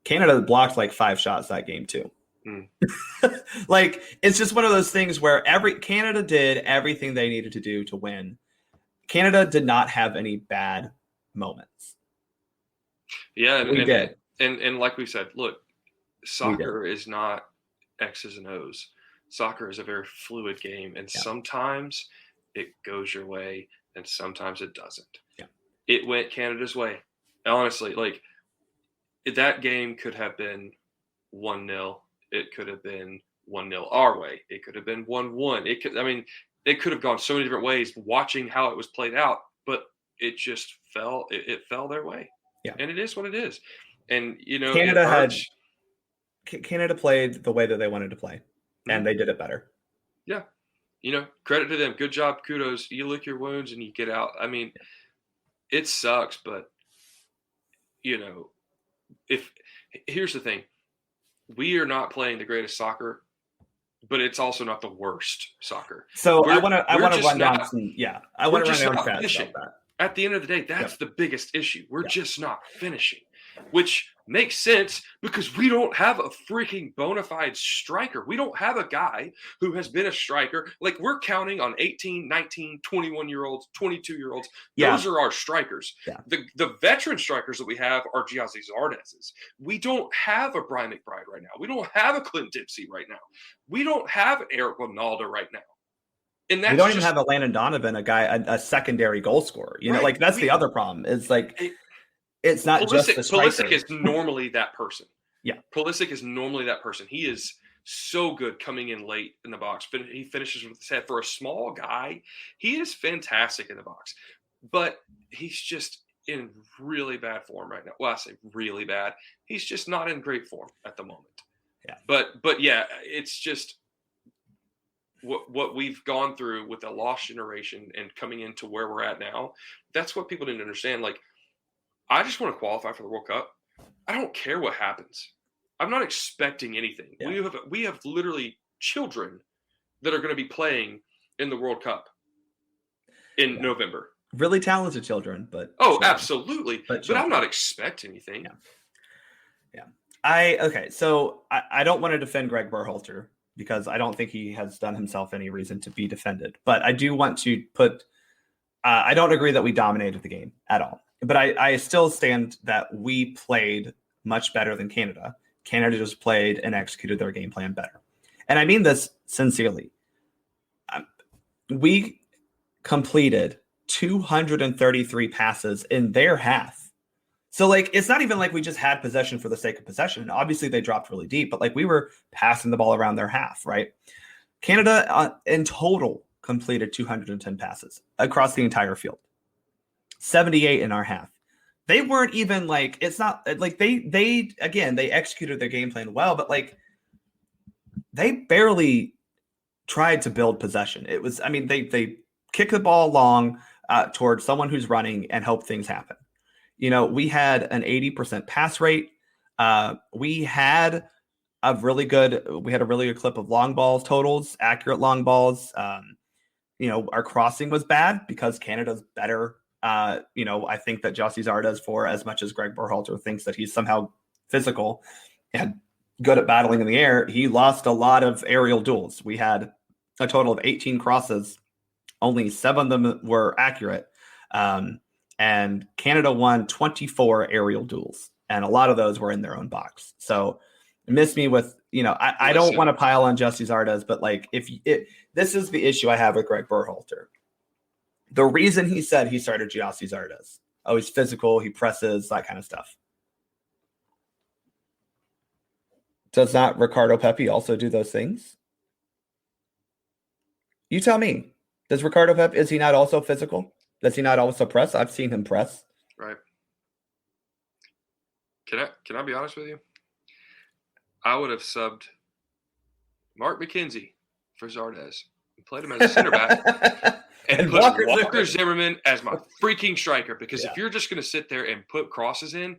Canada blocked like 5 shots that game too. Like, it's just one of those things where Canada did everything they needed to do to win. Canada did not have any bad moments. Yeah, we did. And like we said, look, soccer is not X's and O's. Soccer is a very fluid game, and sometimes it goes your way, and sometimes it doesn't. Yeah. It went Canada's way. Honestly, like, that game could have been 1-0. It could have been 1-0 our way. It could have been 1-1. It could have gone so many different ways watching how it was played out, but it just fell. It fell their way. Yeah. And it is what it is. And, Canada played the way that they wanted to play, and they did it better. Yeah. Credit to them. Good job. Kudos. You lick your wounds and you get out. I mean, it sucks, but, here's the thing. We are not playing the greatest soccer, but it's also not the worst soccer. So I want to run down some. Yeah, I want to run down stats about that. At the end of the day, that's the biggest issue. We're just not finishing. which makes sense because we don't have a freaking bona fide striker. We don't have a guy who has been a striker. Like, we're counting on 18, 19, 21-year-olds, 22-year-olds. Those are our strikers. Yeah. The veteran strikers that we have are Giassi Zardes's. We don't have a Brian McBride right now. We don't have a Clint Dempsey right now. We don't have an Eric Ronaldo right now. And that's we don't even have a Landon Donovan, a secondary goal scorer. You know, like that's the other problem. Is like it's not Pulisic, just the striker. Pulisic is normally that person. Yeah. Pulisic is normally that person. He is so good coming in late in the box. But he finishes with his head. For a small guy, he is fantastic in the box. But he's just in really bad form right now. Well, I say really bad. He's just not in great form at the moment. Yeah. But yeah, it's just what we've gone through with the lost generation and coming into where we're at now. That's what people need to understand. Like, I just want to qualify for the World Cup. I don't care what happens. I'm not expecting anything. Yeah. We have literally children that are going to be playing in the World Cup in November. Really talented children, but absolutely. But I'm not expecting anything. Yeah. So I don't want to defend Gregg Berhalter because I don't think he has done himself any reason to be defended. But I do want to put. I don't agree that we dominated the game at all. But I still stand that we played much better than Canada. Canada just played and executed their game plan better. And I mean this sincerely. We completed 233 passes in their half. So, like, it's not even like we just had possession for the sake of possession. Obviously, they dropped really deep, but, like, we were passing the ball around their half, right? Canada, in total, completed 210 passes across the entire field. 78 in our half. They weren't even like, it's not like they executed their game plan well, but like they barely tried to build possession. It was, I mean, they kick the ball long towards someone who's running and hope things happen. You know, we had an 80% pass rate. We had a really good clip of long balls totals, accurate long balls. You know, our crossing was bad because Canada's better. You know, I think that Giassi Zardes, for as much as Gregg Berhalter thinks that he's somehow physical and good at battling in the air, he lost a lot of aerial duels. We had a total of 18 crosses. Only 7 of them were accurate. And Canada won 24 aerial duels. And a lot of those were in their own box. So miss me with, you know, I don't want to pile on Giassi Zardes, but like this is the issue I have with Gregg Berhalter. The reason he said he started Giassi Zardes. Oh, he's physical, he presses, that kind of stuff. Does not Ricardo Pepi also do those things? You tell me. Does Ricardo Pepi, is he not also physical? Does he not also press? I've seen him press. Right. Can I be honest with you? I would have subbed Mark McKenzie for Zardes and played him as a center back. And put Walker Zimmerman as my freaking striker, because if you're just going to sit there and put crosses in,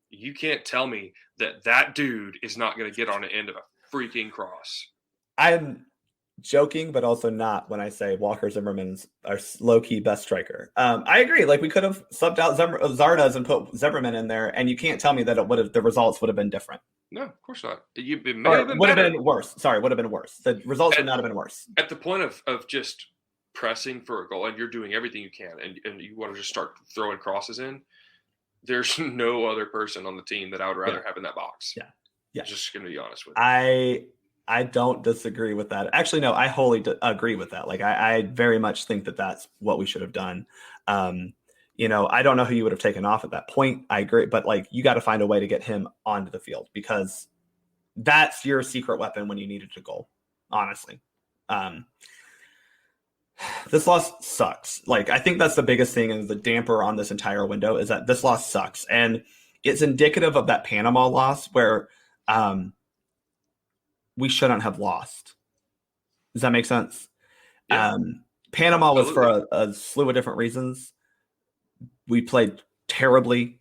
you can't tell me that dude is not going to get on the end of a freaking cross. I'm joking, but also not when I say Walker Zimmerman's our low-key best striker. I agree. Like, we could have subbed out Zardes and put Zimmerman in there, and you can't tell me that the results would have been different. No, of course not. It would have been worse. Sorry, would have been worse. The results would not have been worse. At the point of just pressing for a goal and you're doing everything you can and you want to just start throwing crosses in, there's no other person on the team that I would rather have in that box. Yeah. I'm just going to be honest with you. I don't disagree with that. Actually, no, I wholly agree with that. Like, I very much think that that's what we should have done. You know, I don't know who you would have taken off at that point. I agree. But like, you got to find a way to get him onto the field because that's your secret weapon when you needed to goal, honestly. This loss sucks. Like, I think that's the biggest thing and the damper on this entire window is that this loss sucks. And it's indicative of that Panama loss where we shouldn't have lost. Does that make sense? Yeah. Panama was for a slew of different reasons. We played terribly.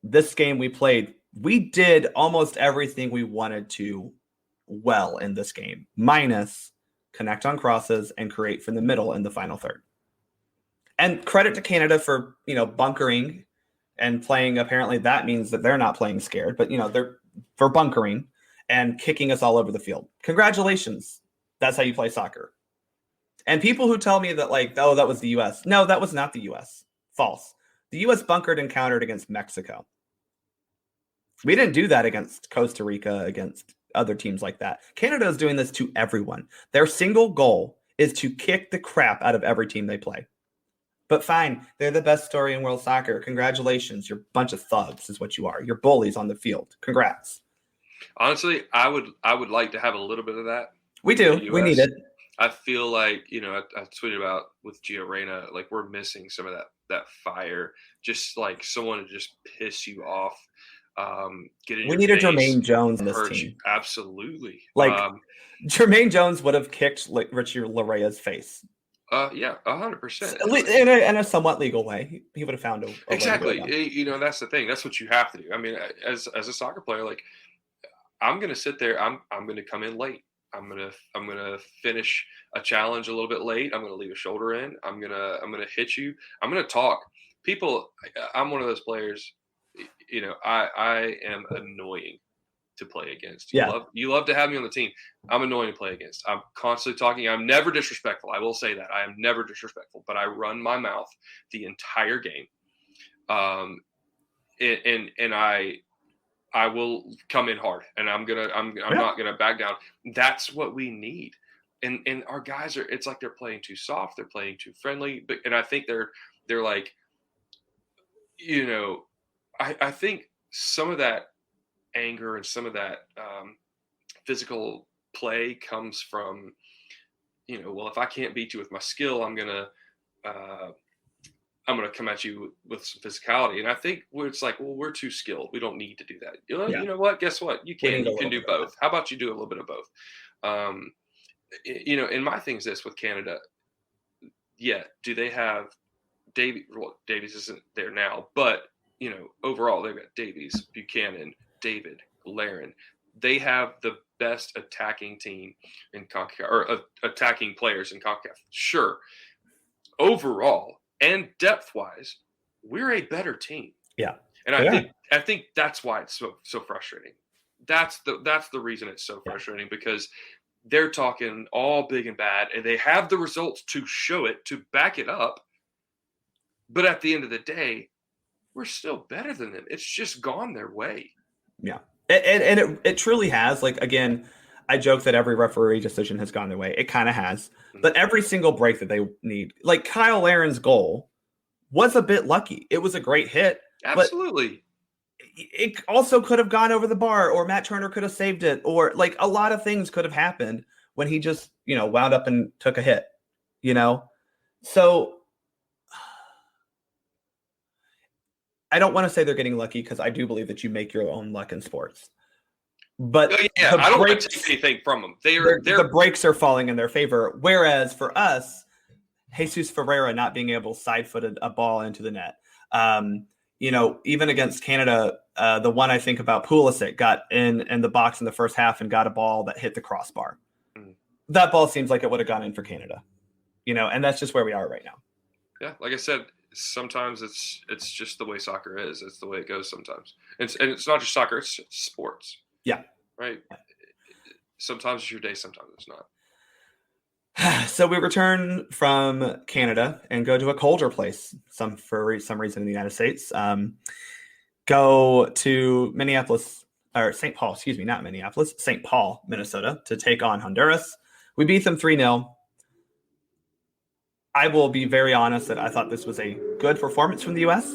This game we did almost everything we wanted to well in this game, minus connect on crosses and create from the middle in the final third. And credit to Canada for, you know, bunkering and playing. Apparently that means that they're not playing scared, but they're bunkering and kicking us all over the field. Congratulations. That's how you play soccer. And people who tell me that that was the US. No, that was not the US. False. The US bunkered and countered against Mexico. We didn't do that against Costa Rica, against other teams like that. Canada is doing this to everyone. Their single goal is to kick the crap out of every team they play. But fine, they're the best story in world soccer. Congratulations. You're a bunch of thugs is what you are. You're bullies on the field. Congrats. Honestly, I would like to have a little bit of that. We do. We need it. I feel like, I tweeted about with Gio Reyna, like we're missing some of that fire. Just like someone to just piss you off. We need a Jermaine Jones in this team. Absolutely. Jermaine Jones would have kicked Richie Larea's face. Yeah, 100%. In a somewhat legal way, he would have found a exactly. That's the thing. That's what you have to do. I mean, as a soccer player, like I'm going to sit there. I'm going to come in late. I'm gonna finish a challenge a little bit late. I'm gonna leave a shoulder in. I'm gonna hit you. I'm gonna talk. People, I'm one of those players. I am annoying to play against. You love to have me on the team. I'm annoying to play against. I'm constantly talking. I'm never disrespectful. I will say that. I am never disrespectful, but I run my mouth the entire game. And I will come in hard, and I'm not gonna back down. That's what we need. And our guys it's like they're playing too soft, they're playing too friendly. And I think they're like, I think some of that anger and some of that physical play comes from, well, if I can't beat you with my skill, I'm gonna come at you with some physicality. And I think it's like, well, we're too skilled. We don't need to do that. You know what? Guess what? You can do both. How about you do a little bit of both? And my thing is this with Canada. Yeah. Do they have Davies? Well, Davies isn't there now, but overall they've got Davies, Buchanan, David, Larin. They have the best attacking team in CONCACAF, or attacking players in CONCACAF. Sure. Overall, and depth-wise, we're a better team. Yeah, and I think that's why it's so frustrating. That's the reason it's so frustrating, because they're talking all big and bad, and they have the results to show it, to back it up. But at the end of the day, we're still better than them. It's just gone their way. Yeah, and it truly has. Like, again, I joke that every referee decision has gone their way. It kind of has. But every single break that they need, like Kyle Larin's goal was a bit lucky. It was a great hit. Absolutely. It also could have gone over the bar, or Matt Turner could have saved it, or like a lot of things could have happened when he just, wound up and took a hit, So I don't want to say they're getting lucky, because I do believe that you make your own luck in sports. But I don't want to take anything from them. The breaks are falling in their favor. Whereas for us, Jesus Ferreira not being able to side-footed a ball into the net. Even against Canada, the one I think about, Pulisic got in the box in the first half and got a ball that hit the crossbar. That ball seems like it would have gone in for Canada. And that's just where we are right now. Yeah, like I said, sometimes it's just the way soccer is. It's the way it goes sometimes. And it's not just soccer, it's sports. Yeah. Right. Sometimes it's your day, sometimes it's not. So we return from Canada and go to a colder place, for some reason in the United States. Go to Minneapolis, or St. Paul, not Minneapolis, St. Paul, Minnesota, to take on Honduras. We beat them 3-0. I will be very honest that I thought this was a good performance from the U.S.,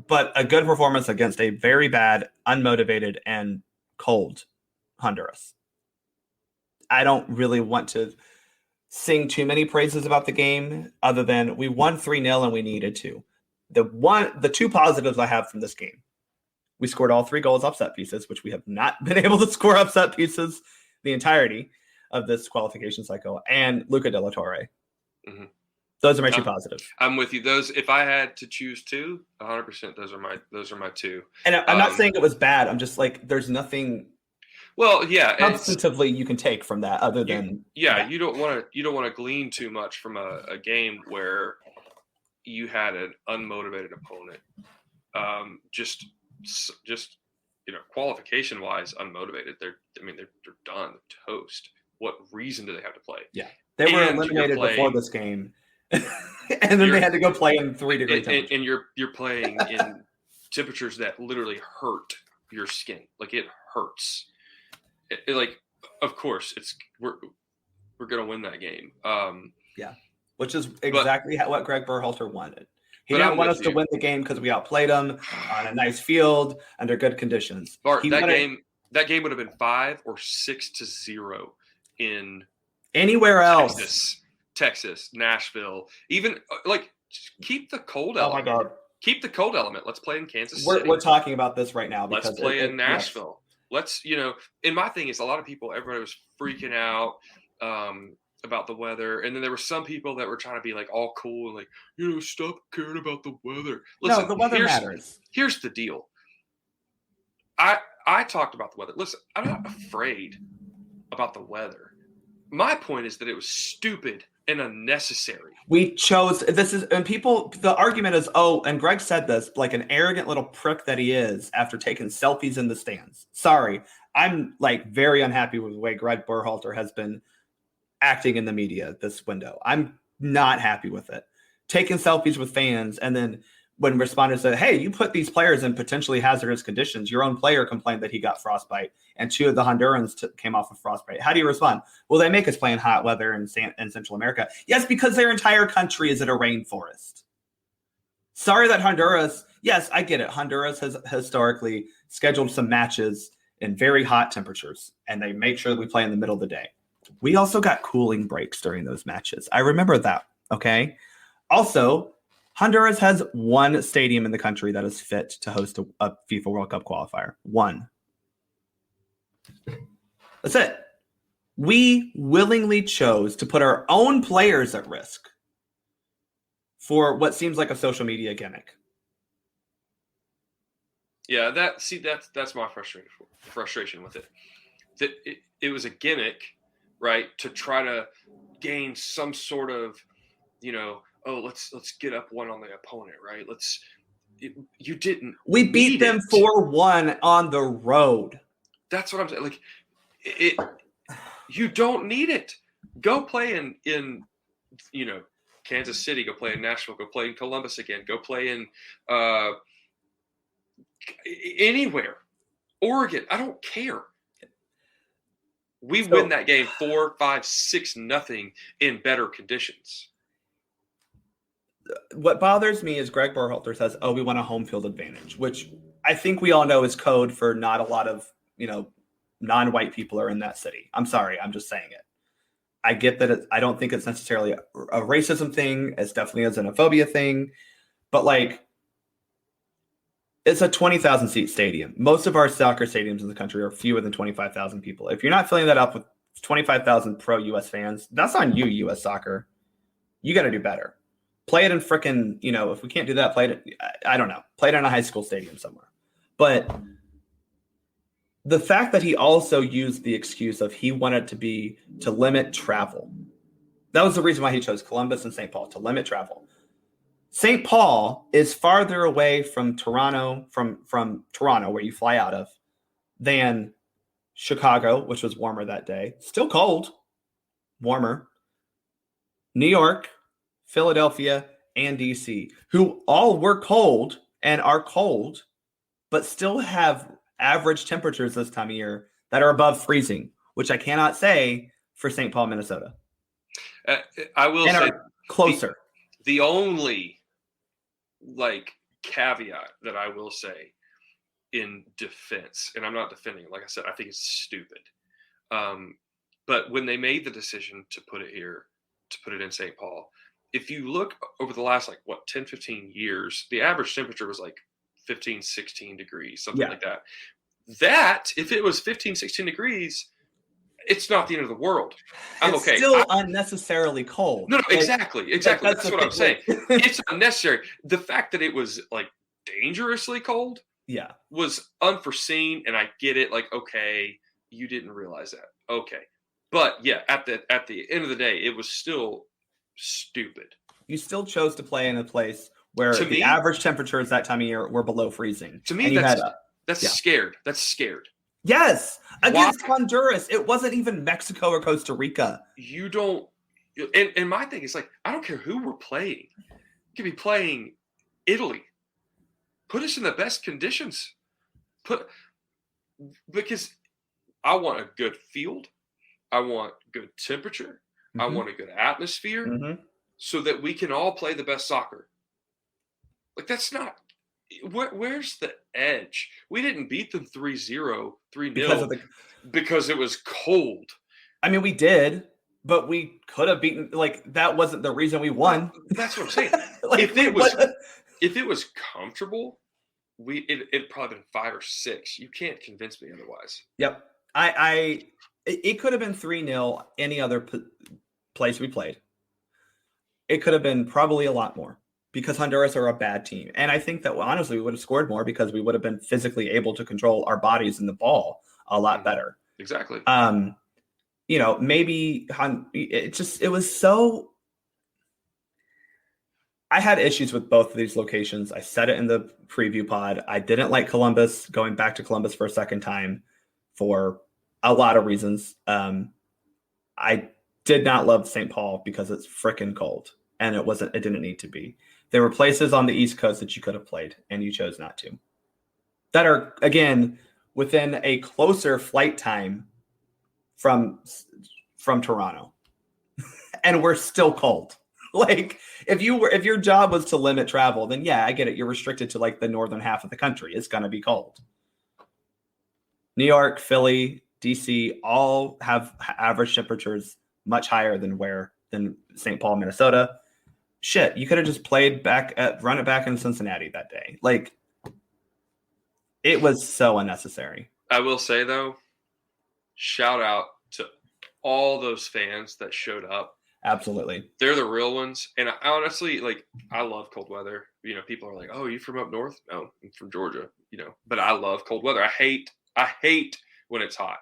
but a good performance against a very bad, unmotivated, and cold Honduras. I don't really want to sing too many praises about the game, other than we won 3-0 and we needed to. The two positives I have from this game: we scored all 3 goals off set pieces, which we have not been able to score off set pieces the entirety of this qualification cycle, and Luca De La Torre. Mm-hmm. Those are my two positives. I'm with you. Those, if I had to choose 2, 100%, those are my 2. And I'm not saying it was bad. I'm just like, there's nothing. Well, yeah, substantively you can take from that other than you don't want to glean too much from a game where you had an unmotivated opponent just qualification wise, unmotivated. They're done, toast. What reason do they have to play? Yeah, they were eliminated before this game, and then they had to go play in 3-degree temperatures. And you're playing in temperatures that literally hurt your skin. Like, it hurts. Of course, we're gonna win that game. Yeah, which is exactly what Gregg Berhalter wanted. He didn't want us to win the game because we outplayed them on a nice field under good conditions. Bart, that game would have been 5 or 6-0 in anywhere else. Texas, Nashville, even keep the cold element. Oh my God. Keep the cold element. Let's play in Kansas City. We're talking about this right now. Let's play in Nashville. Let's, and my thing is, a lot of people, everybody was freaking out about the weather. And then there were some people that were trying to be all cool and stop caring about the weather. Listen, no, the weather matters. Here's the deal. I talked about the weather. Listen, I'm not afraid about the weather. My point is that it was stupid and unnecessary. We chose the argument is, and Greg said this, like an arrogant little prick that he is after taking selfies in the stands. Sorry. I'm very unhappy with the way Gregg Berhalter has been acting in the media this window. I'm not happy with it. Taking selfies with fans, and then when respondents said, hey, you put these players in potentially hazardous conditions, your own player complained that he got frostbite, and 2 of the Hondurans came off of frostbite. How do you respond? Well, they make us play in hot weather in Central America. Yes, because their entire country is in a rainforest. Sorry that Honduras, yes, I get it. Honduras has historically scheduled some matches in very hot temperatures, and they make sure that we play in the middle of the day. We also got cooling breaks during those matches. I remember that, okay? Also, Honduras has one stadium in the country that is fit to host a FIFA World Cup qualifier. One. That's it. We willingly chose to put our own players at risk for what seems like a social media gimmick. Yeah, that's my frustration with it. That it was a gimmick, right? To try to gain some sort of, let's get up one on the opponent, right? You didn't. We beat them 4-1 on the road. That's what I'm saying. You don't need it. Go play in Kansas City. Go play in Nashville. Go play in Columbus again. Go play in anywhere. Oregon. I don't care. We win that game 4, 5, 6-0 in better conditions. What bothers me is Gregg Berhalter says, we want a home field advantage, which I think we all know is code for not a lot of, non-white people are in that city. I'm sorry. I'm just saying it. I get that. I don't think it's necessarily a racism thing. It's definitely a xenophobia thing. But it's a 20,000 seat stadium. Most of our soccer stadiums in the country are fewer than 25,000 people. If you're not filling that up with 25,000 pro-U.S. fans, that's on you, U.S. Soccer. You got to do better. Play it in frickin', if we can't do that, play it, I don't know, play it in a high school stadium somewhere. But the fact that he also used the excuse of he wanted to limit travel. That was the reason why he chose Columbus and St. Paul, to limit travel. St. Paul is farther away from Toronto, from Toronto, where you fly out of, than Chicago, which was warmer that day. Still cold, warmer. New York, Philadelphia, and DC, who all were cold and are cold, but still have average temperatures this time of year that are above freezing, which I cannot say for St. Paul, Minnesota. I will say closer. The only caveat that I will say in defense, and I'm not defending it, like I said, I think it's stupid. But when they made the decision to put it here, to put it in St. Paul, if you look over the last 10, 15 years, the average temperature was 15, 16 degrees, something like that. That, if it was 15, 16 degrees, it's not the end of the world. I'm okay. It's still unnecessarily cold. No, exactly. That's what I'm saying. It's unnecessary. The fact that it was dangerously cold was unforeseen, and I get it. Okay, you didn't realize that. Okay. But yeah, at the end of the day, it was still stupid. You still chose to play in a place where To the me, average temperatures that time of year were below freezing. To me, and you that's scared. That's scared. Yes, against Honduras. It wasn't even Mexico or Costa Rica. You don't. And my thing is, like, I don't care who we're playing. You could be playing Italy. Put us in the best conditions. Because I want a good field. I want good temperature. I want a good atmosphere so that we can all play the best soccer. Like, that's not where's the edge? We didn't beat them 3-0, 3-0 because it was cold. I mean, we did, but we could have beaten, like, that wasn't the reason we won. That's what I'm saying. Like, if it was comfortable, it'd probably been 5 or 6. You can't convince me otherwise. Yep. It could have been 3-0 any other place we played. It could have been probably a lot more because Honduras are a bad team. And I think that, honestly, we would have scored more because we would have been physically able to control our bodies and the ball a lot better. Exactly. Maybe it was so. I had issues with both of these locations. I said it in the preview pod. I didn't like Columbus, going back to Columbus for a second time for a lot of reasons. I did not love St. Paul because it's freaking cold and it didn't need to be. There were places on the East Coast that you could have played and you chose not to. That are, again, within a closer flight time from Toronto. And we're still cold. Like, if your job was to limit travel, then yeah, I get it. You're restricted to like the northern half of the country. It's going to be cold. New York, Philly, DC all have average temperatures much higher than St. Paul, Minnesota. Shit, you could have just run it back in Cincinnati that day. Like, it was so unnecessary. I will say, though, shout out to all those fans that showed up. Absolutely. They're the real ones. And I honestly, I love cold weather. People are like, oh, you from up north? No, I'm from Georgia, but I love cold weather. I hate when it's hot.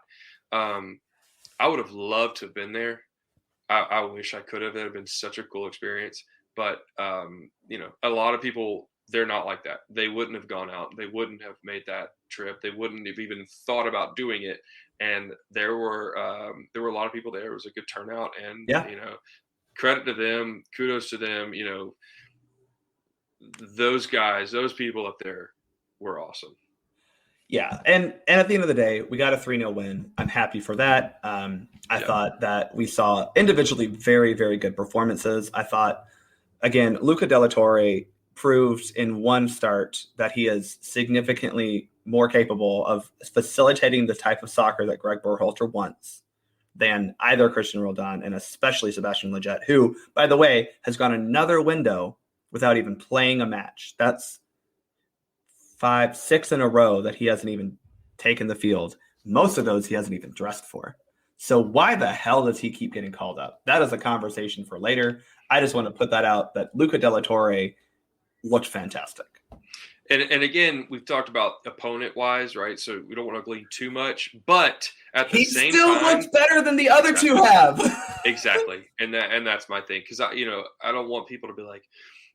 I would have loved to have been there. I wish I could have. That would have been such a cool experience. But, a lot of people, they're not like that. They wouldn't have gone out. They wouldn't have made that trip. They wouldn't have even thought about doing it. And there were a lot of people there. It was a good turnout. And, credit to them, kudos to them. Those guys, those people up there were awesome. Yeah, and at the end of the day, we got a 3-0 win. I'm happy for that. I thought that we saw individually very, very good performances. I thought, again, Luca de la Torre proved in one start that he is significantly more capable of facilitating the type of soccer that Gregg Berhalter wants than either Christian Roldan and especially Sebastian Lletget, who, by the way, has gone another window without even playing a match. That's 5, 6 in a row that he hasn't even taken the field. Most of those he hasn't even dressed for. So why the hell does he keep getting called up? That is a conversation for later. I just want to put that out that Luca de la Torre looked fantastic. And again, we've talked about opponent-wise, right? So we don't want to glean too much, but at the same time, he still looks better than the other two have. Exactly, and that's my thing, because I don't want people to be like,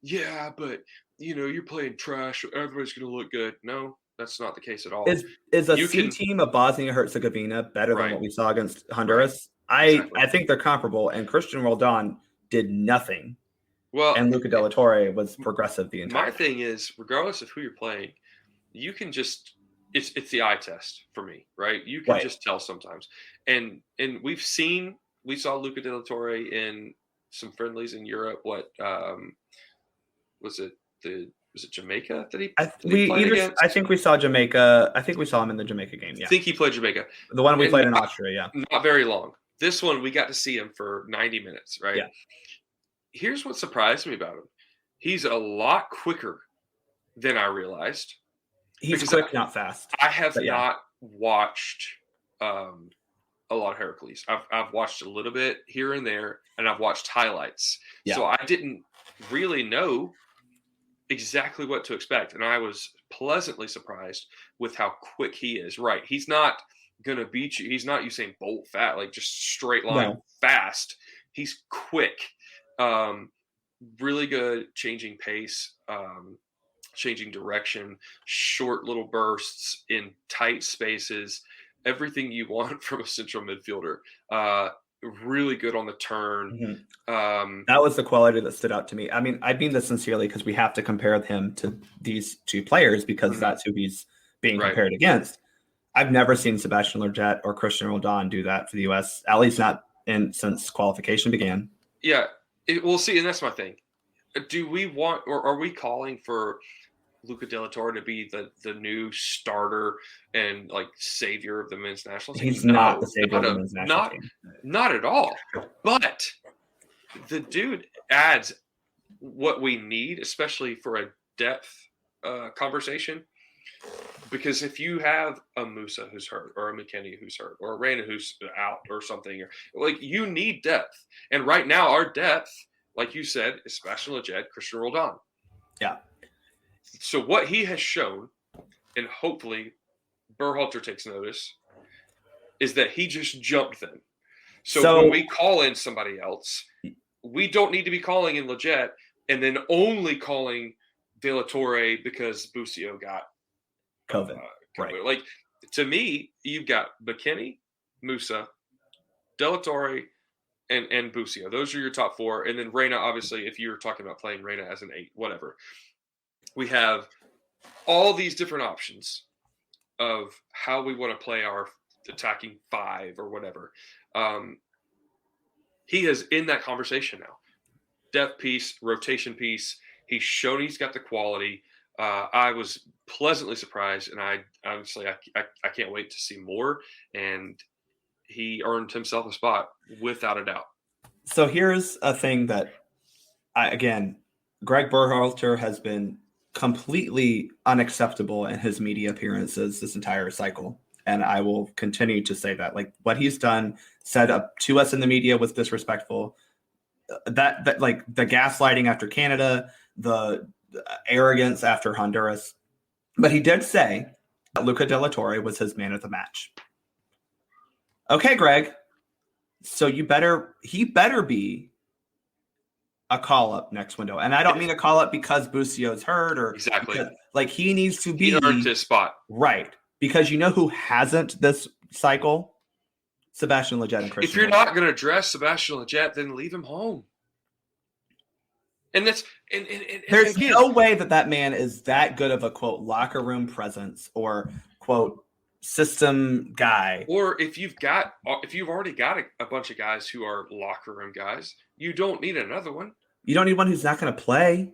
yeah, but you're playing trash. Everybody's going to look good. No, that's not the case at all. Is a C team of Bosnia-Herzegovina better than what we saw against Honduras? Right. Exactly. I think they're comparable, and Christian Roldan did nothing. Well, and Luca de la Torre was progressive the entire time. My thing is, regardless of who you're playing, you can just it's the eye test for me, right? You can just tell sometimes. And we saw Luca de la Torre in some friendlies in Europe. What was it Jamaica that he played against? I think we saw Jamaica. I think we saw him in the Jamaica game. Yeah. I think he played Jamaica. The one we played in Austria, yeah. Not very long. This one we got to see him for 90 minutes, right? Yeah. Here's what surprised me about him. He's a lot quicker than I realized. He's quick, not fast. I have not watched a lot of Heracles. I've watched a little bit here and there, and I've watched highlights. Yeah. So I didn't really know exactly what to expect, and I was pleasantly surprised with how quick he is. Right. He's not going to beat you. He's not Usain Bolt fast, like just straight line fast. He's quick. really good changing pace, changing direction, short little bursts in tight spaces, everything you want from a central midfielder. Really good on the turn. Mm-hmm. That was the quality that stood out to me. I mean, I mean this sincerely because we have to compare him to these two players because that's who he's being compared against. I've never seen Sebastian Lletget or Christian Roldan do that for the U.S., at least not since qualification began. Yeah, we'll see, and that's my thing. Do we want, or are we calling for Luca De La Torre to be the new starter and like savior of the men's national team? He's not the savior of the men's national team. Not at all. But the dude adds what we need, especially for a depth conversation. Because if you have a Musa who's hurt, or a McKinney who's hurt, or a Reyna who's out, or something, like you need depth. And right now, our depth, like you said, is Sebastian Lletget, Christian Roldan. Yeah. So what he has shown, and hopefully Berhalter takes notice, is that he just jumped them. So when we call in somebody else, we don't need to be calling in Lletget and then only calling De La Torre because Busio got COVID. Right. Like, to me, you've got McKinney, Musa, De La Torre, and Busio. Those are your top four. And then Reyna, obviously, if you're talking about playing Reyna as an 8, whatever. We have all these different options of how we want to play our attacking 5 or whatever. He is in that conversation now. Depth piece, rotation piece. He's shown he's got the quality. I was pleasantly surprised, and I can't wait to see more. And he earned himself a spot without a doubt. So here's a thing that, Gregg Berhalter has been completely unacceptable in his media appearances this entire cycle. And I will continue to say that. Like, what he's done, said up to us in the media was disrespectful. That like the gaslighting after Canada, the arrogance after Honduras. But he did say that Luca De La Torre was his man of the match. Okay, Greg. So he better be a call-up next window. And I don't mean a call-up because Busio's hurt or exactly. Because, like, he needs to be. He earned his spot. Right. Because you know who hasn't this cycle? Sebastian Lletget and Christian. If you're not going to dress Sebastian Lletget, then leave him home. And that's and there's no way that man is that good of a quote locker room presence or quote system guy. Or if you've already got a bunch of guys who are locker room guys, you don't need another one. You don't need one who's not going to play.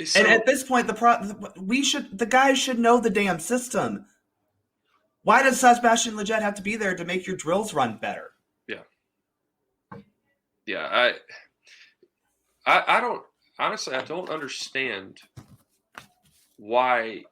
So, and at this point, the guys should know the damn system. Why does Sebastian Lletget have to be there to make your drills run better? Yeah. I don't honestly. I don't understand why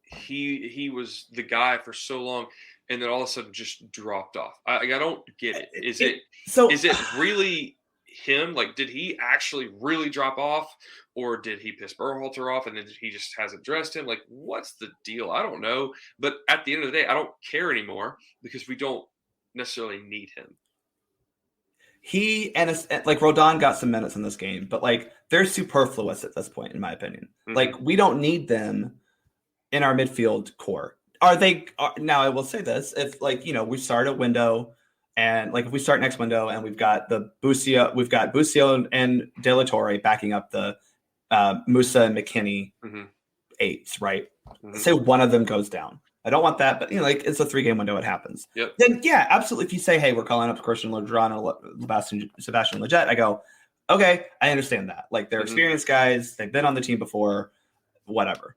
he was the guy for so long, and then all of a sudden just dropped off. I don't get it. Is it really him? Like, did he actually really drop off, or did he piss Berhalter off, and then he just hasn't dressed him? Like, what's the deal? I don't know. But at the end of the day, I don't care anymore because we don't necessarily need him. He and like Roldan got some minutes in this game, but like they're superfluous at this point, in my opinion. Mm-hmm. Like, we don't need them in our midfield core. Now I will say this: if we start a window, and like if we start next window, and we've got Busio and De La Torre backing up the Musa and McKinney 8s, right? Mm-hmm. Say one of them goes down. I don't want that, but it's a 3-game window. It happens. Yep. Then yeah, absolutely. If you say, "Hey, we're calling up Christian Roldan or Sebastian Lletget," I go, "Okay, I understand that. Like, they're experienced guys. They've been on the team before, whatever."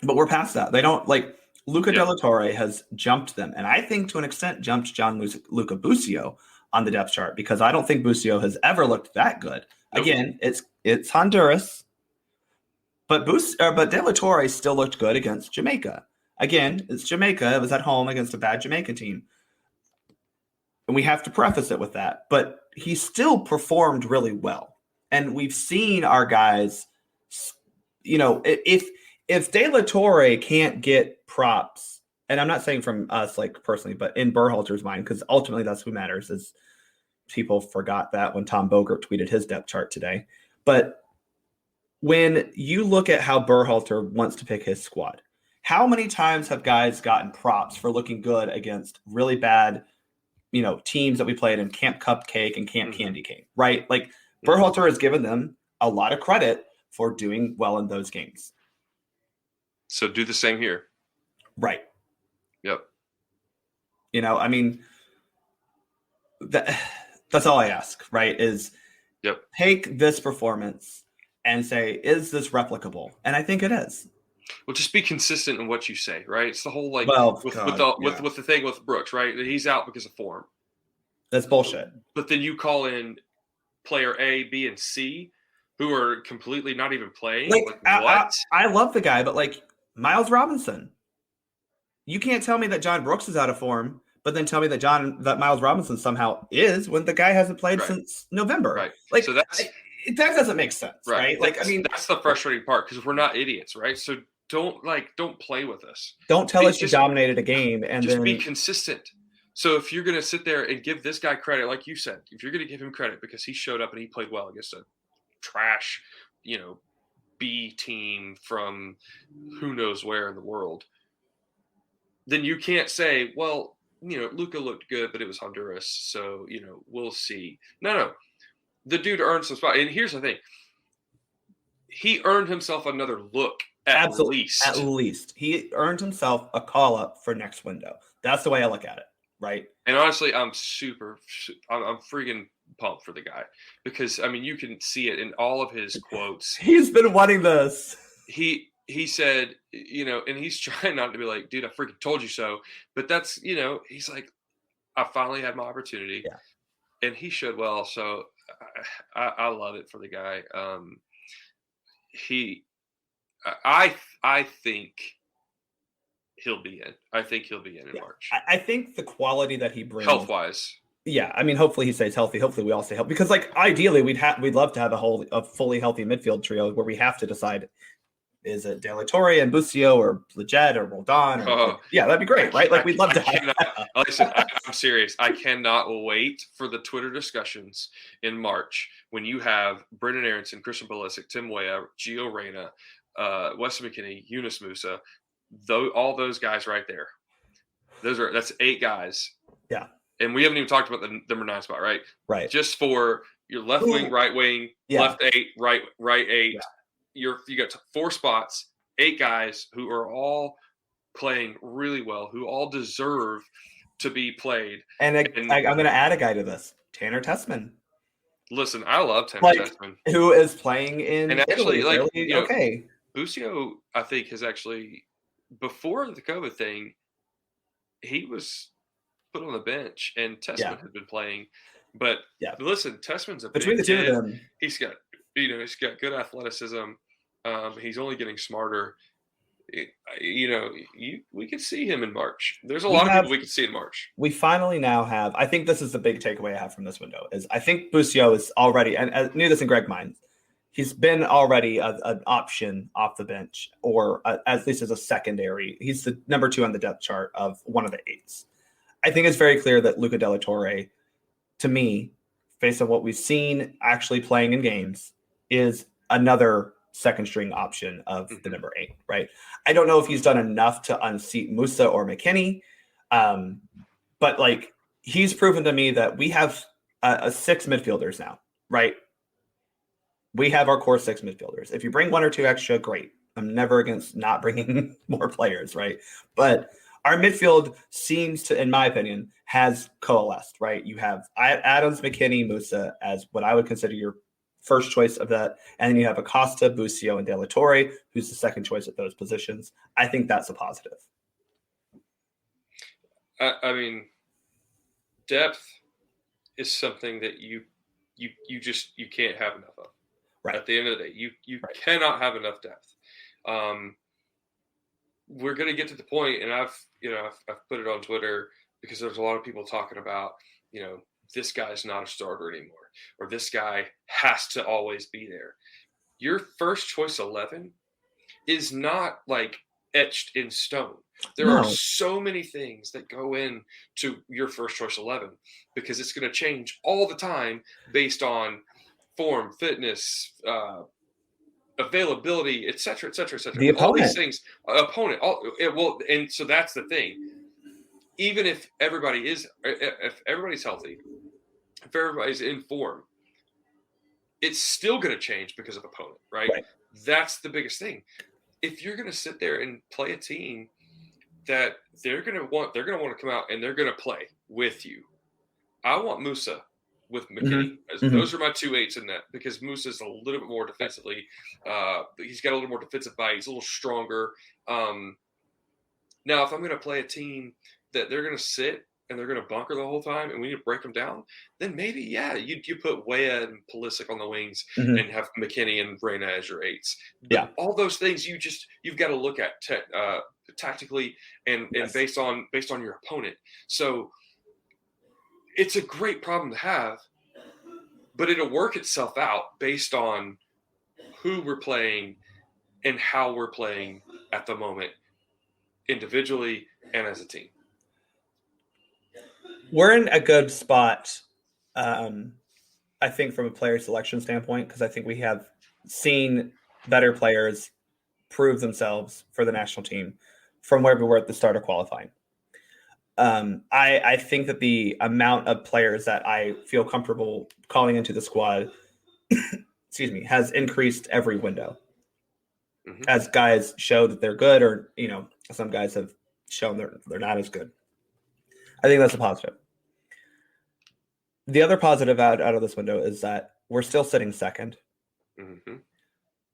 But we're past that. They don't like Luca De La Torre has jumped them, and I think to an extent jumped Gianluca Busio on the depth chart because I don't think Busio has ever looked that good. Nope. Again, it's Honduras. But De La Torre still looked good against Jamaica. Again, it's Jamaica. It was at home against a bad Jamaica team. And we have to preface it with that. But he still performed really well. And we've seen our guys, if De La Torre can't get props, and I'm not saying from us, like, personally, but in Berhalter's mind, because ultimately that's who matters, is people forgot that when Tom Bogert tweeted his depth chart today. But when you look at how Berhalter wants to pick his squad, how many times have guys gotten props for looking good against really bad, teams that we played in Camp Cupcake and Camp Candy Cane, right? Like Berhalter has given them a lot of credit for doing well in those games. So do the same here. Right. Yep. That's all I ask, right? Is take this performance and say, is this replicable? And I think it is. Well, just be consistent in what you say, right? It's the whole with the thing with Brooks, right? He's out because of form. That's bullshit. But then you call in player A, B, and C, who are completely not even playing. What? I love the guy, but Miles Robinson. You can't tell me that John Brooks is out of form, but then tell me that Miles Robinson somehow is when the guy hasn't played since November. Right. So that doesn't make sense, right? That's the frustrating part because we're not idiots, right? So don't play with us. Don't tell us you dominated a game and just be consistent. So if you're going to sit there and give this guy credit, like you said, if you're going to give him credit because he showed up and he played well against a trash, B team from who knows where in the world, then you can't say, well, Luka looked good, but it was Honduras, so we'll see. No. The dude earned some spot. And here's the thing. He earned himself another look at least. At least. He earned himself a call-up for next window. That's the way I look at it, right? And honestly, I'm freaking pumped for the guy. Because, you can see it in all of his quotes. He's been wanting this. He said, and he's trying not to be like, dude, I freaking told you so. But that's, he's like, I finally had my opportunity. Yeah. And he showed well. So I love it for the guy. I think he'll be in. I think he'll be in March. I think the quality that he brings health-wise. Yeah, hopefully he stays healthy. Hopefully we all stay healthy because ideally we'd love to have a fully healthy midfield trio where we have to decide, is it De La Torre and Busio or Leggett or Roldan? That'd be great, right? We'd love to have that. Listen, I'm serious. I cannot wait for the Twitter discussions in March when you have Brendan Aronson, Christian Pulisic, Tim Weah, Gio Reyna, Weston McKennie, Yunus Musa, all those guys right there. That's 8 guys. Yeah. And we haven't even talked about the number 9 spot, right? Right. Just for your left wing, right wing, left 8, right 8. Yeah. You got 4 spots, 8 guys who are all playing really well, who all deserve to be played. And I'm going to add a guy to this, Tanner Tessman. Listen, I love Tanner Tessman, who is playing in and actually, Italy, okay. Busio, I think, has actually before the COVID thing, he was put on the bench, and Tessman had been playing. But listen, Tessman's a between the two of them. He's got good athleticism. He's only getting smarter. We could see him in March. There's a lot of people we could see in March. We finally now have. I think this is the big takeaway I have from this window is I think Busio is already, and I knew this in Gregg's mind, he's been already an option off the bench or at least as a secondary. He's the number 2 on the depth chart of one of the 8s. I think it's very clear that Luca De La Torre, to me, based on what we've seen actually playing in games, is another second string option of the number 8, right? I don't know if he's done enough to unseat Musa or McKennie, but he's proven to me that we have 6 midfielders now, right? We have our core 6 midfielders. If you bring 1 or 2 extra, great. I'm never against not bringing more players, right? But our midfield seems to, in my opinion, has coalesced, right? You have Adams, McKennie, Musa as what I would consider your first choice of that. And then you have Acosta, Busio, and De La Torre, who's the second choice at those positions. I think that's a positive. Depth is something that you can't have enough of. Right. At the end of the day, you cannot have enough depth. We're going to get to the point, and I've put it on Twitter because there's a lot of people talking about, this guy's not a starter anymore, or this guy has to always be there. Your first choice 11 is not etched in stone. There are so many things that go into your first choice 11 because it's going to change all the time based on form, fitness, availability, et cetera, et cetera, et cetera. The opponent. All these things, opponent. And so that's the thing. Even if everybody's healthy, if everybody's in form, it's still going to change because of opponent, right? That's the biggest thing. If you're going to sit there and play a team that they're going to want to come out and they're going to play with you. I want Musa with McKinney. Those are my 2-8s in that because Musa's a little bit more defensively. He's got a little more defensive bite. He's a little stronger. Now, if I'm going to play a team that they're going to sit and they're going to bunker the whole time and we need to break them down, then maybe, you put Weah and Pulisic on the wings and have McKinney and Reyna as your 8s. But all those things you've got to look at tactically and based on your opponent. So it's a great problem to have, but it'll work itself out based on who we're playing and how we're playing at the moment, individually and as a team. We're in a good spot, I think, from a player selection standpoint, because I think we have seen better players prove themselves for the national team from where we were at the start of qualifying. I think that the amount of players that I feel comfortable calling into the squad, has increased every window. As guys show that they're good, or some guys have shown they're not as good. I think that's a positive. The other positive out of this window is that we're still sitting second.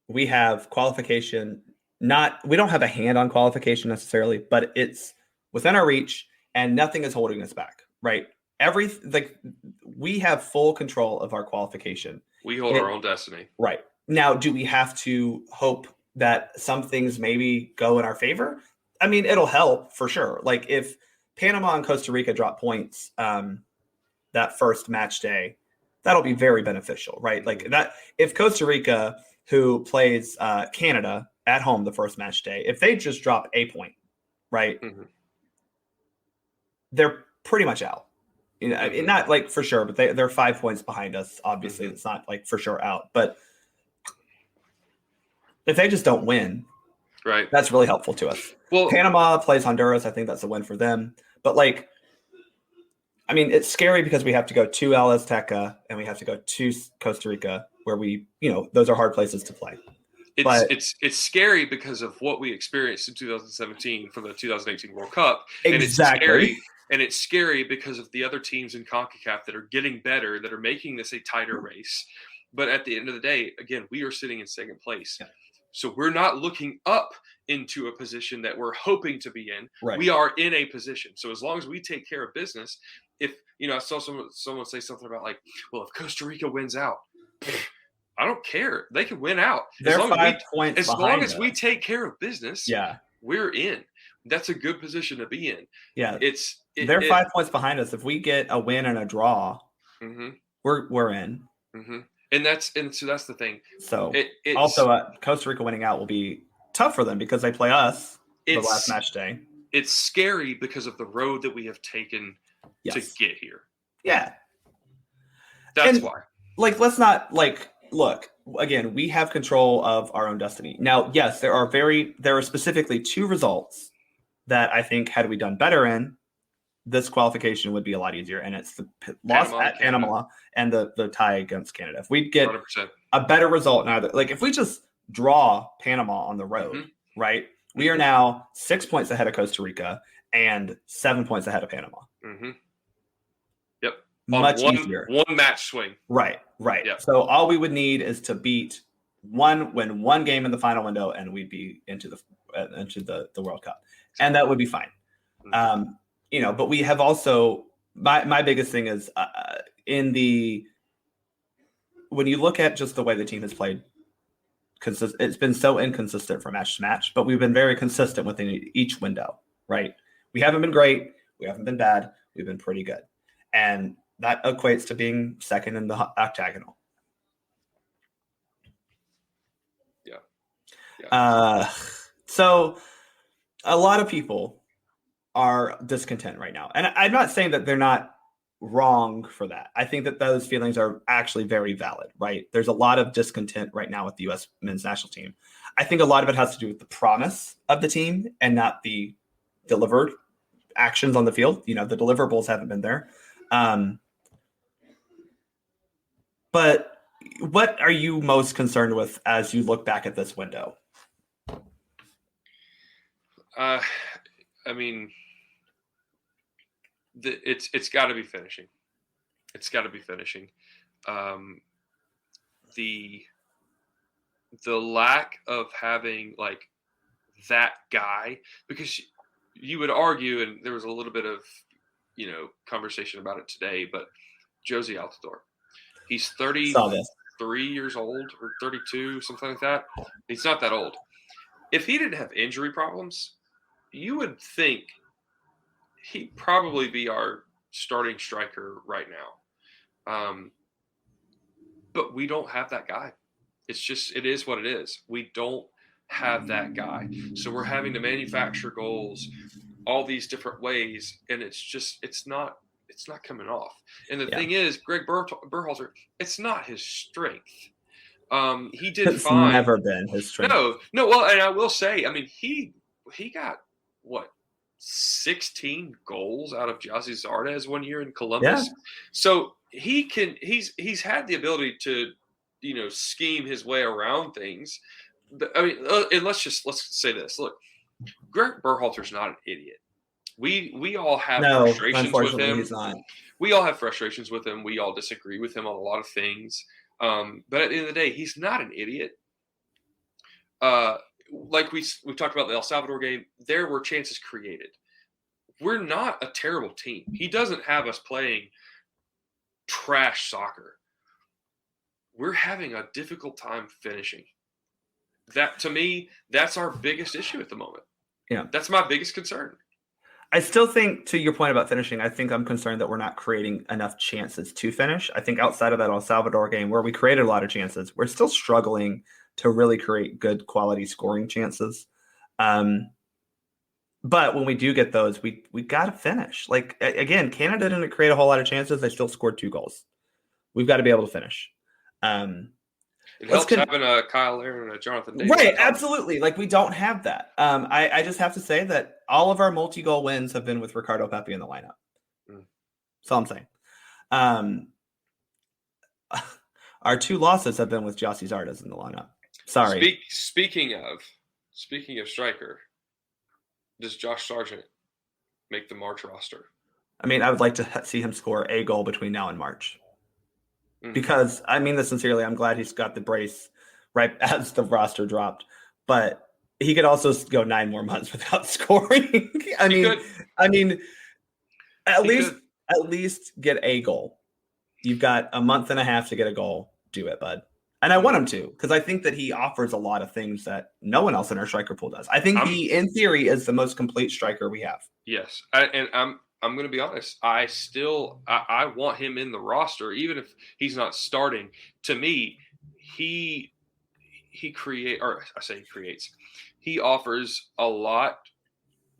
We have qualification. We don't have a hand on qualification necessarily, but it's within our reach and nothing is holding us back, right? We have full control of our qualification. We hold our own destiny. Right. Now, do we have to hope that some things maybe go in our favor? I mean, it'll help for sure. Like if Panama and Costa Rica drop points that first match day, that'll be very beneficial, right? Like that, if Costa Rica, who plays Canada at home the first match day, if they just drop a point, right, they're pretty much out. Not like for sure, but they're 5 points behind us. Obviously, it's not like for sure out. But if they just don't win, right, that's really helpful to us. Well, Panama plays Honduras. I think that's a win for them. But it's scary because we have to go to El Azteca and we have to go to Costa Rica, where those are hard places to play. It's scary because of what we experienced in 2017 for the 2018 World Cup. Exactly. And it's scary because of the other teams in CONCACAF that are getting better, that are making this a tighter race. But at the end of the day, again, we are sitting in second place. Yeah. So we're not looking up into a position that we're hoping to be in. Right. We are in a position. So as long as we take care of business, if, I saw someone say something about if Costa Rica wins out, I don't care. They can win out. They're 5 points as long as we take care of business, we're in. That's a good position to be in. Yeah. They're 5 points behind us. If we get a win and a draw, we're in. And so that's the thing. So also Costa Rica winning out will be tough for them because they play us the last match day. It's scary because of the road that we have taken to get here. Yeah. That's why. Let's not look, again, we have control of our own destiny. Now, yes, there are specifically 2 results that I think had we done better in, this qualification would be a lot easier. And it's the loss at Panama and the tie against Canada. If we get 100%. A better result now, if we just draw Panama on the road, right, we are now 6 points ahead of Costa Rica and 7 points ahead of Panama. Yep. Much easier. One match swing. Right. Yep. So all we would need is to win one game in the final window, and we'd be into the World Cup, and that would be fine. But we have also my biggest thing is when you look at just the way the team has played, it's been so inconsistent from match to match, but we've been very consistent within each window, right? We haven't been great. We haven't been bad. We've been pretty good. And that equates to being second in the octagonal. Yeah. So a lot of people are discontent right now. And I'm not saying that they're not wrong for that. I think that those feelings are actually very valid, right? There's a lot of discontent right now with the U.S. men's national team. I think a lot of it has to do with the promise of the team and not the delivered actions on the field. The deliverables haven't been there. But what are you most concerned with as you look back at this window? I mean, it's got to be finishing. It's got to be finishing. The lack of having like that guy, because you would argue, and there was a little bit of conversation about it today, but Josie Altidore, he's 33 years old or 32, something like that. He's not that old. If he didn't have injury problems, you would think he'd probably be our starting striker right now. But we don't have that guy. It is what it is. We don't have that guy. So we're having to manufacture goals all these different ways, and it's not coming off. And the thing is, Gregg Berhalter, it's not his strength. He did fine. It's never been his strength. No. Well, and I will say, I mean, he got what, 16 goals out of Josie Zardes one year in Columbus. Yeah. So he's had the ability to, scheme his way around things. But, I mean, and let's say this. Look, Gregg Berhalter's not an idiot. We all have frustrations with him. He's not. We all have frustrations with him. We all disagree with him on a lot of things. But at the end of the day, he's not an idiot. Like we talked about the El Salvador game, there were chances created. We're not a terrible team. He doesn't have us playing trash soccer. We're having a difficult time finishing. That, to me, that's our biggest issue at the moment. Yeah. That's my biggest concern. I still think, to your point about finishing, I think I'm concerned that we're not creating enough chances to finish. I think outside of that El Salvador game where we created a lot of chances, we're still struggling to really create good quality scoring chances. But when we do get those, we got to finish. Like, again, Canada didn't create a whole lot of chances. They still scored 2 goals. We've got to be able to finish. It helps having a Kyle Aaron and a Jonathan Davis. Right, absolutely. Like, we don't have that. I just have to say that all of our multi-goal wins have been with Ricardo Pepi in the lineup. That's all I'm saying. Our 2 losses have been with Josie Zardes in the lineup. Sorry. Speaking of striker, does Josh Sargent make the March roster? I mean, I would like to see him score a goal between now and March. Because, I mean this sincerely, I'm glad he's got the brace right as the roster dropped. But he could also go 9 more months without scoring. I mean, at least get a goal. You've got a month and a half to get a goal. Do it, bud. And I want him to, because I think that he offers a lot of things that no one else in our striker pool does. I think he, in theory, is the most complete striker we have. Yes, and I'm going to be honest. I want him in the roster, even if he's not starting. To me, he creates. He offers a lot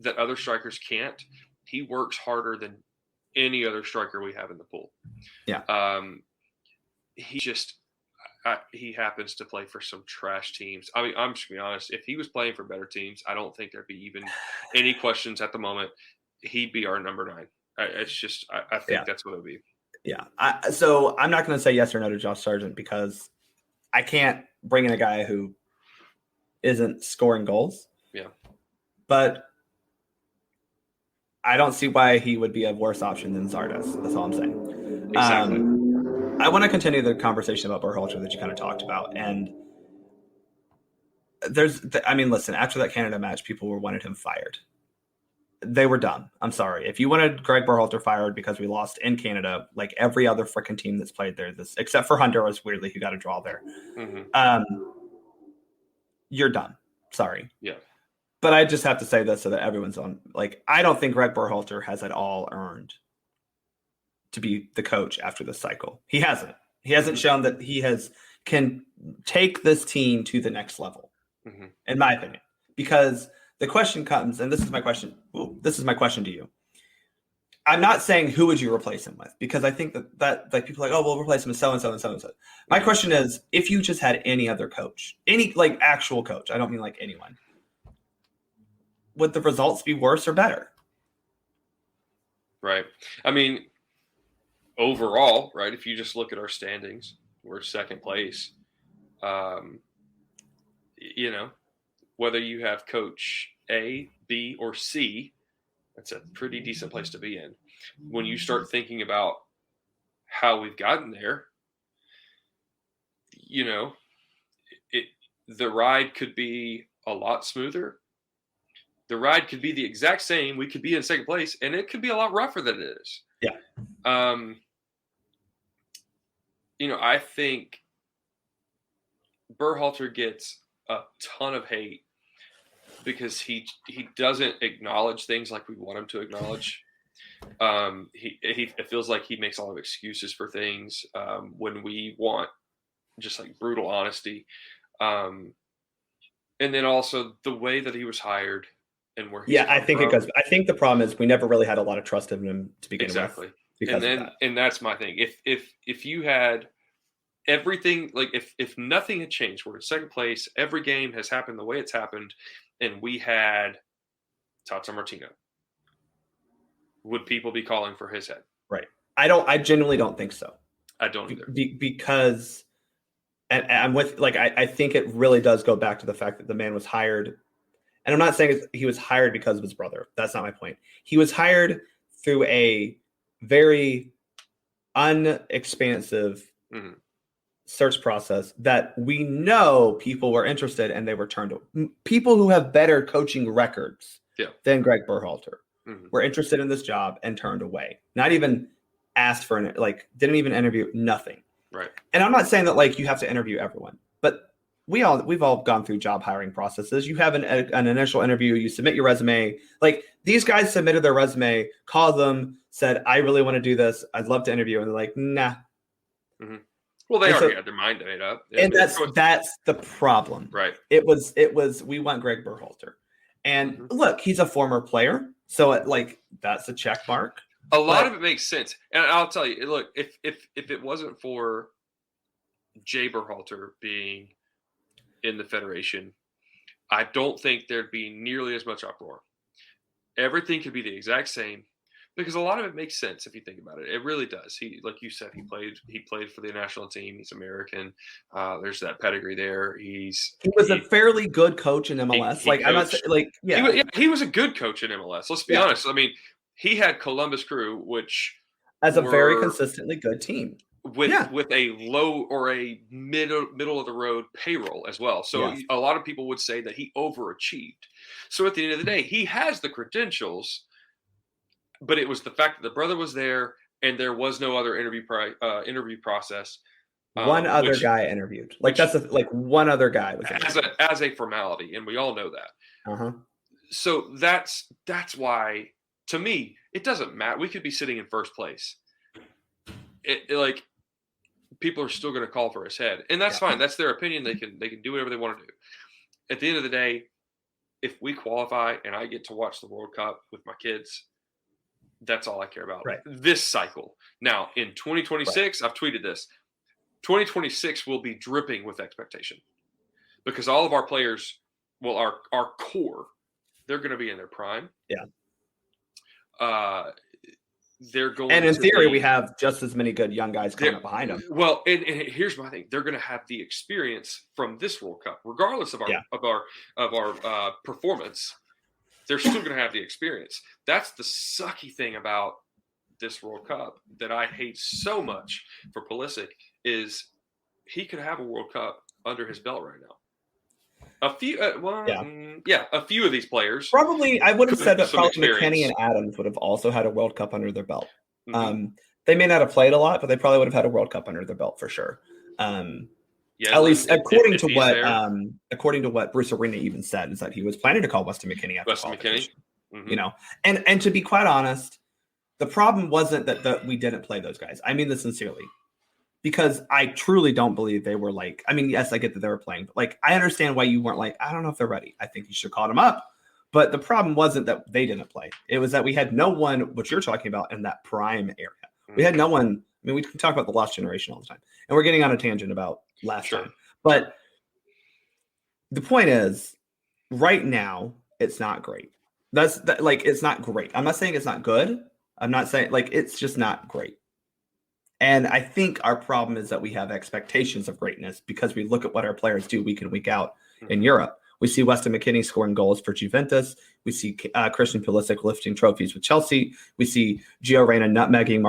that other strikers can't. He works harder than any other striker we have in the pool. Yeah. He happens to play for some trash teams. I mean, I'm just going to be honest. If he was playing for better teams, I don't think there'd be even any questions at the moment. He'd be our number 9. I think that's what it would be. Yeah. So I'm not going to say yes or no to Josh Sargent because I can't bring in a guy who isn't scoring goals. Yeah. But I don't see why he would be a worse option than Zardes. That's all I'm saying. Exactly. I want to continue the conversation about Berhalter that you kind of talked about. And listen, after that Canada match, people wanted him fired. They were dumb. I'm sorry. If you wanted Gregg Berhalter fired because we lost in Canada, like every other freaking team that's played there, except for Honduras, weirdly, who got a draw there, you're done. Sorry. Yeah. But I just have to say this so that everyone's on. Like, I don't think Gregg Berhalter has at all earned to be the coach after this cycle. He hasn't. He hasn't shown that he can take this team to the next level, in my opinion. Because The question comes, and this is my question. This is my question to you. I'm not saying who would you replace him with, because I think that like people are like, oh, we'll replace him with so and so and so and so. My question is, if you just had any other coach, any like actual coach, I don't mean like anyone, would the results be worse or better? Right. I mean, overall, right, if you just look at our standings, we're second place. You know, whether you have coach A, B, or C, that's a pretty decent place to be in. When you start thinking about how we've gotten there, you know, the ride could be a lot smoother. The ride could be the exact same. We could be in second place, and it could be a lot rougher than it is. Yeah. You know, I think Berhalter gets a ton of hate because he doesn't acknowledge things like we want him to acknowledge. It feels like he makes a lot of excuses for things when we want just like brutal honesty. And then also the way that he was hired and where he's I think from. it goes. I think the problem is we never really had a lot of trust in him to begin Exactly. with. And that's my thing. If you had everything, like if nothing had changed, we're in second place, every game has happened the way it's happened, and we had Tata Martino, would people be calling for his head? Right. I genuinely don't think so. I don't either. Because, and I'm with, like, I think it really does go back to the fact that the man was hired. And I'm not saying he was hired because of his brother. That's not my point. He was hired through a very unexpansive search process that we know people were interested and they were turned to. People who have better coaching records than Gregg Berhalter were interested in this job and turned away. Not even asked for didn't even interview, nothing. Right. And I'm not saying that like you have to interview everyone, but we've all gone through job hiring processes. You have an initial interview, you submit your resume. Like these guys submitted their resume, called them, said, I really want to do this. I'd love to interview. And they're like, nah. Well, they already had their mind made up. And that's the problem. Right. It was, we want Gregg Berhalter. And look, he's a former player. So that's a check mark. A lot of it makes sense. And I'll tell you, look, if it wasn't for Jay Berhalter being in the Federation, I don't think there'd be nearly as much uproar. Everything could be the exact same because a lot of it makes sense if you think about it. It really does. He, like you said, he played for the national team. He's American. There's that pedigree there. He was a fairly good coach in MLS. He was a good coach in MLS. Let's be honest. I mean, he had Columbus Crew, which as a very consistently good team. With a low or a middle of the road payroll as well. So a lot of people would say that he overachieved. So at the end of the day, he has the credentials, but it was the fact that the brother was there and there was no other interview process. One other guy interviewed. One other guy was as a formality, and we all know that. So that's why, to me, it doesn't matter. We could be sitting in first place. People are still going to call for his head, and that's fine. That's their opinion. They can do whatever they want to do. At the end of the day, if we qualify and I get to watch the World Cup with my kids, that's all I care about. Right. This cycle. Now, in 2026, I've tweeted this. 2026 will be dripping with expectation because all of our players, our core, they're going to be in their prime. Yeah. They're going, and in theory, we have just as many good young guys coming up behind them. Well, and here's my thing: they're going to have the experience from this World Cup, regardless of our performance. They're still going to have the experience. That's the sucky thing about this World Cup that I hate so much for Pulisic is he could have a World Cup under his belt right now. A few, a few of these players. Probably, I would have said that probably McKennie and Adams would have also had a World Cup under their belt. They may not have played a lot, but they probably would have had a World Cup under their belt for sure. At least according to what Bruce Arena even said, is that he was planning to call Weston McKennie after qualification. You know, and to be quite honest, the problem wasn't that we didn't play those guys. I mean this sincerely. Because I truly don't believe they were yes, I get that they were playing, but I understand why you weren't I don't know if they're ready. I think you should have called them up, But the problem wasn't that they didn't play. It was that we had no one, what you're talking about, in that prime area. We had no one. I mean, we can talk about the lost generation all the time. And we're getting on a tangent about last time. But the point is, right now, it's not great. It's not great. I'm not saying it's not good. I'm not saying, it's just not great. And I think our problem is that we have expectations of greatness because we look at what our players do week in, week out in Europe. We see Weston McKennie scoring goals for Juventus. We see Christian Pulisic lifting trophies with Chelsea. We see Gio Reyna nutmegging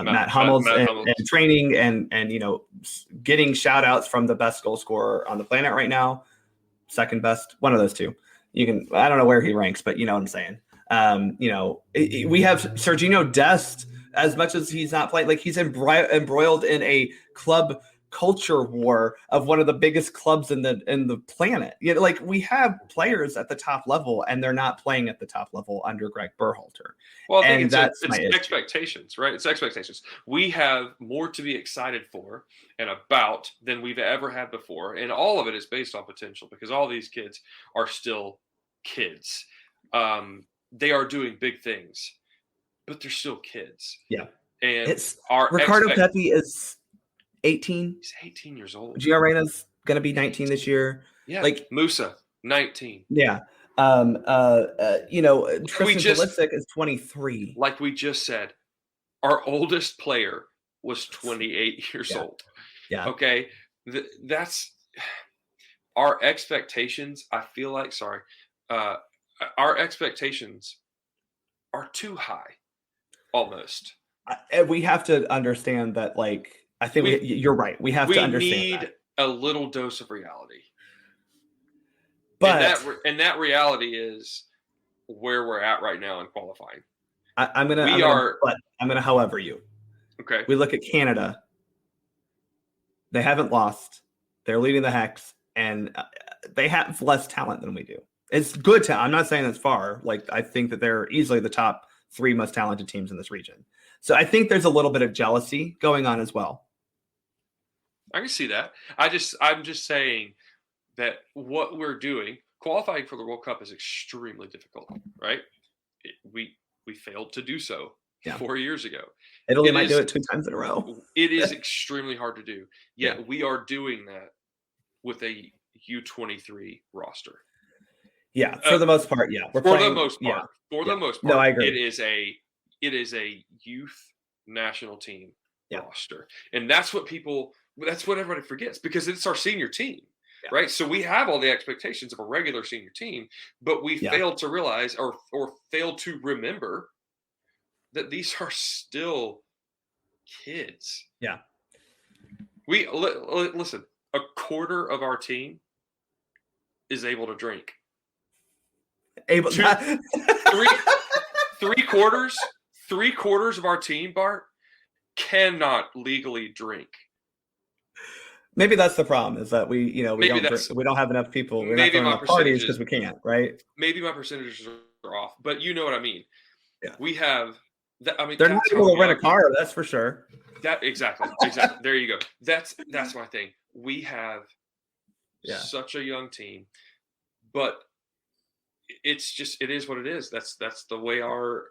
Matt Hummels and training and getting shout outs from the best goal scorer on the planet right now. Second best, one of those two. I don't know where he ranks, but you know what I'm saying. We have Sergiño Dest, as much as he's not playing, he's embroiled in a club culture war of one of the biggest clubs in the planet. We have players at the top level, and they're not playing at the top level under Gregg Berhalter. Well, I think it's expectations, right? It's expectations. We have more to be excited for and about than we've ever had before, and all of it is based on potential because all these kids are still kids. They are doing big things, but they're still kids. Yeah, and it's Ricardo Pepi is 18. He's 18 years old. Gio Reyna's going to be 19 this year. Yeah. Musa, 19. Yeah. Tristan Pulisic is 23. Like we just said, our oldest player was 28 years old. Yeah. Okay. That's our expectations. I feel like, our expectations are too high almost. We have to understand that, I think you're right. We have to understand we need a little dose of reality. But and that reality is where we're at right now in qualifying. I'm gonna however you. Okay. We look at Canada. They haven't lost. They're leading the Hex, and they have less talent than we do. It's good talent. I'm not saying that's far. I think that they're easily the top 3 most talented teams in this region. So I think there's a little bit of jealousy going on as well. I can see that. I'm just saying that what we're doing, qualifying for the World Cup, is extremely difficult, right? We failed to do so 4 years ago. Italy might do it 2 times in a row. It is extremely hard to do. Yet we are doing that with a U23 roster. Yeah, for the most part, yeah. For the most part, no, I agree. It is a youth national team roster, and that's what everybody forgets because it's our senior team, right? So we have all the expectations of a regular senior team, but we failed to realize or failed to remember that these are still kids. Yeah. We listen. A quarter of our team is able to drink. Three quarters of our team, Bart, cannot legally drink. Maybe that's the problem, is that we don't have enough people. We're not throwing enough parties because we can't, right? Maybe my percentages are off, but you know what I mean. Yeah. We have they're not able to rent a car, that's for sure. Exactly. There you go. That's my thing. We have such a young team, but it is what it is. That's the way our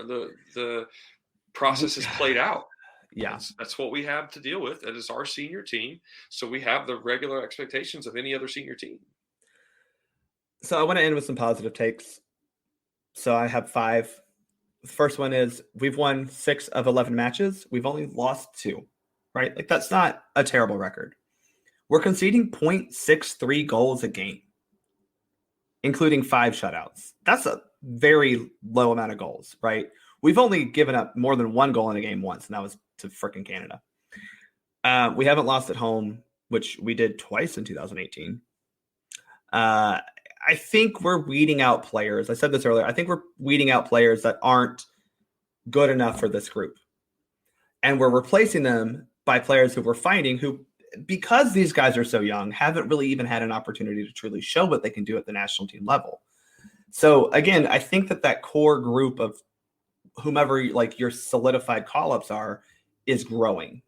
the process is played out. Yeah, that's what we have to deal with. It is our senior team, so we have the regular expectations of any other senior team. So I want to end with some positive takes. So I have 5. The first one is we've won 6 of 11 matches. We've only lost 2, right? That's not a terrible record. We're conceding 0.63 goals a game, including 5 shutouts. That's a very low amount of goals, right? We've only given up more than 1 goal in a game once, and that was to frickin' Canada. We haven't lost at home, which we did twice in 2018. I think we're weeding out players. I said this earlier. I think we're weeding out players that aren't good enough for this group. And we're replacing them by players who we're finding who, because these guys are so young, haven't really even had an opportunity to truly show what they can do at the national team level. So again, I think that core group of whomever your solidified call-ups is growing.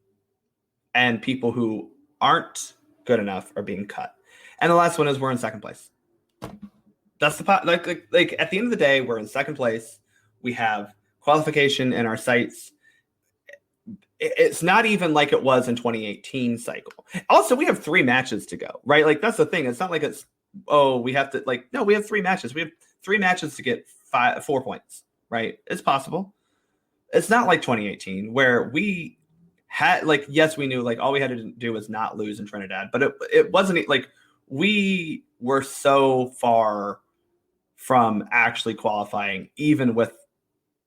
And people who aren't good enough are being cut. And the last one is we're in second place. That's the like at the end of the day, we're in second place. We have qualification in our sights. It's not even like it was in 2018 cycle. Also, we have 3 matches to go, right? Like that's the thing. It's not like it's we have to no, we have 3 matches. We have 3 matches to get 4 points, right? It's possible. It's not like 2018 where we had yes, we knew all we had to do was not lose in Trinidad, but it wasn't like we were so far from actually qualifying, even with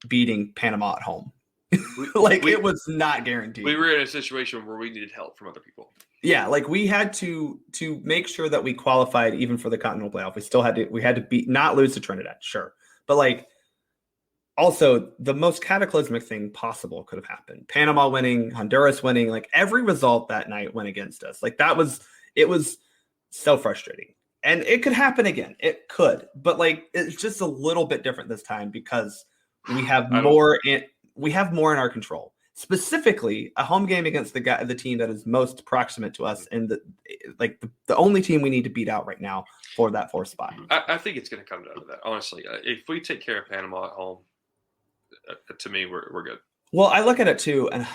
beating Panama at home. It was not guaranteed. We were in a situation where we needed help from other people. Yeah, we had to make sure that we qualified even for the Continental Playoff. We had to not lose to Trinidad, sure. But also the most cataclysmic thing possible could have happened. Panama winning, Honduras winning, every result that night went against us. It was so frustrating. And it could happen again. It could. But it's just a little bit different this time because we have more in our control. Specifically, a home game against the team that is most proximate to us, and the only team we need to beat out right now for that 4th spot. I think it's going to come down to that. Honestly, if we take care of Panama at home, to me, we're good. Well, I look at it too, and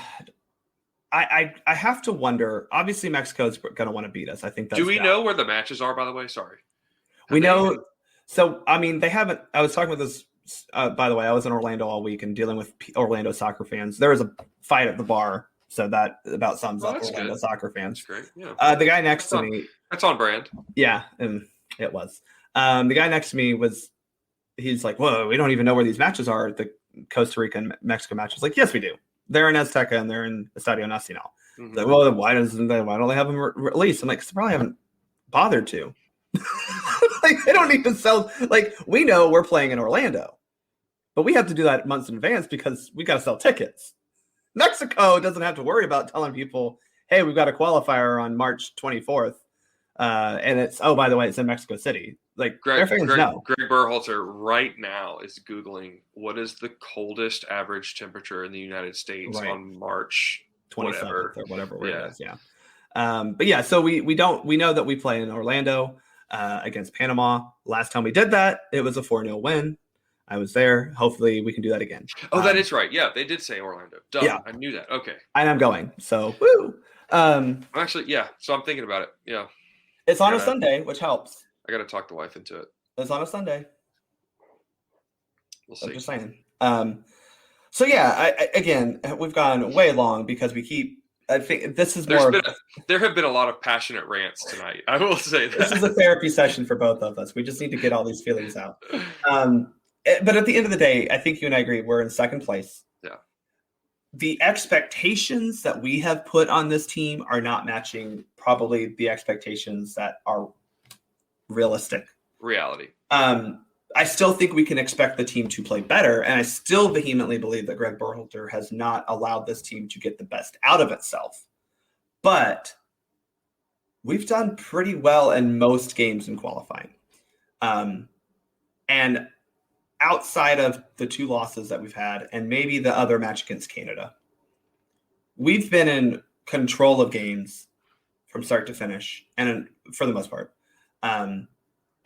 I have to wonder. Obviously, Mexico's going to want to beat us. I think. Do we know where the matches are? By the way, sorry. We know. So I mean, they haven't. I was talking with this. By the way, I was in Orlando all week and dealing with Orlando soccer fans. There was a fight at the bar, so that about sums up Orlando good. Soccer fans. That's great. Yeah. The guy next to me. That's on brand. Yeah, and it was. The guy next to me he's like, whoa, we don't even know where these matches are. The Costa Rica and Mexico matches. Yes, we do. They're in Azteca and they're in Estadio Nacional. Mm-hmm. Well, then why don't they have them released? I'm like, they probably haven't bothered to. They don't need to sell. We know we're playing in Orlando, but we have to do that months in advance because we got to sell tickets. Mexico doesn't have to worry about telling people, hey, we've got a qualifier on March 24th. And it's, by the way, it's in Mexico City. Their fans know. Gregg Berhalter right now is Googling what is the coldest average temperature in the United States on March 27th or whatever it is. Yeah. But yeah, so we know that we play in Orlando against Panama. Last time we did that, it was a 4-0 win. I was there. Hopefully we can do that again. Oh, that is right. Yeah, they did say Orlando. Duh, yeah. I knew that. Okay. And I'm going. So, woo. Actually, yeah. So I'm thinking about it. Yeah. It's on a Sunday, which helps. I got to talk the wife into it. It's on a Sunday. We'll see. I'm just saying. So yeah, again, we've gone way long because we keep. I think this is more. There have been a lot of passionate rants tonight. I will say that this is a therapy session for both of us. We just need to get all these feelings out. But at the end of the day, I think you and I agree we're in second place. Yeah. The expectations that we have put on this team are not matching probably the expectations that are realistic. Reality. I still think we can expect the team to play better, and I still vehemently believe that Gregg Berhalter has not allowed this team to get the best out of itself. But we've done pretty well in most games in qualifying. And outside of the 2 losses that we've had, and maybe the other match against Canada, we've been in control of games from start to finish, and for the most part.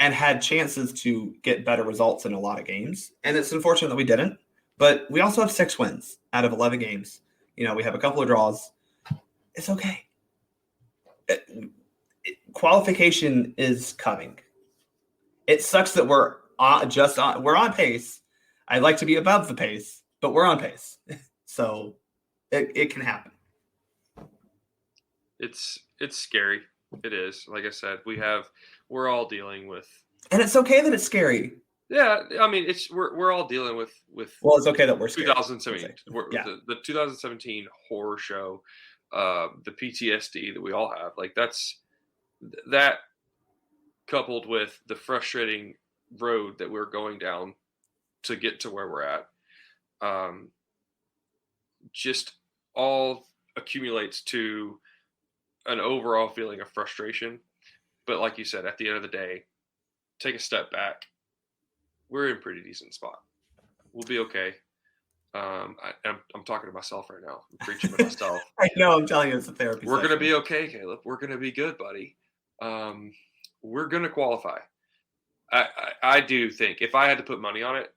And had chances to get better results in a lot of games. And it's unfortunate that we didn't. But we also have 6 wins out of 11 games. We have a couple of draws. It's okay. Qualification is coming. It sucks that we're on pace. I'd like to be above the pace, but we're on pace. So it can happen. It's scary. It is. Like I said, we're all dealing with, and it's okay that it's scary. Yeah, I mean, we're all dealing with. Well, it's okay that we're scared. 2017, yeah. the 2017 horror show, the PTSD that we all have. That coupled with the frustrating road that we're going down to get to where we're at, just all accumulates to an overall feeling of frustration. But like you said, at the end of the day, take a step back. We're in a pretty decent spot. We'll be okay. I'm talking to myself right now. I'm preaching to myself. I know. I'm telling you, it's a therapy. We're going to be okay, Caleb. We're going to be good, buddy. We're going to qualify. I do think if I had to put money on it,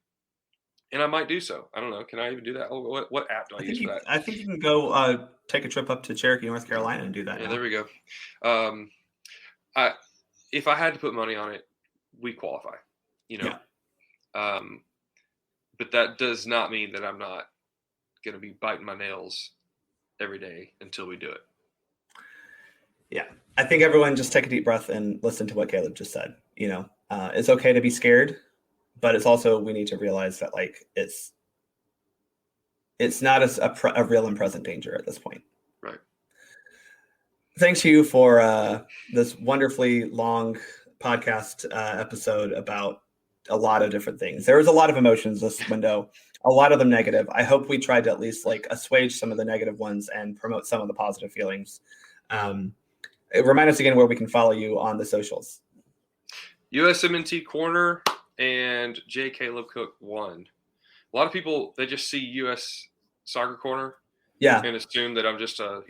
and I might do so. I don't know. Can I even do that? What app do I use for that? I think you can go take a trip up to Cherokee, North Carolina, and do that. Yeah, now. there we go. If I had to put money on it, we qualify. Yeah. But that does not mean that I'm not going to be biting my nails every day until we do it. Yeah, I think everyone just take a deep breath and listen to what Caleb just said. It's okay to be scared, but it's also we need to realize that it's not a real and present danger at this point. Right. Thanks to you for this wonderfully long podcast episode about a lot of different things. There was a lot of emotions this window, a lot of them negative. I hope we tried to at least assuage some of the negative ones and promote some of the positive feelings. Remind us again where we can follow you on the socials. USMNT Corner and J. Caleb Cook 1. A lot of people, they just see US Soccer Corner and assume that I'm just a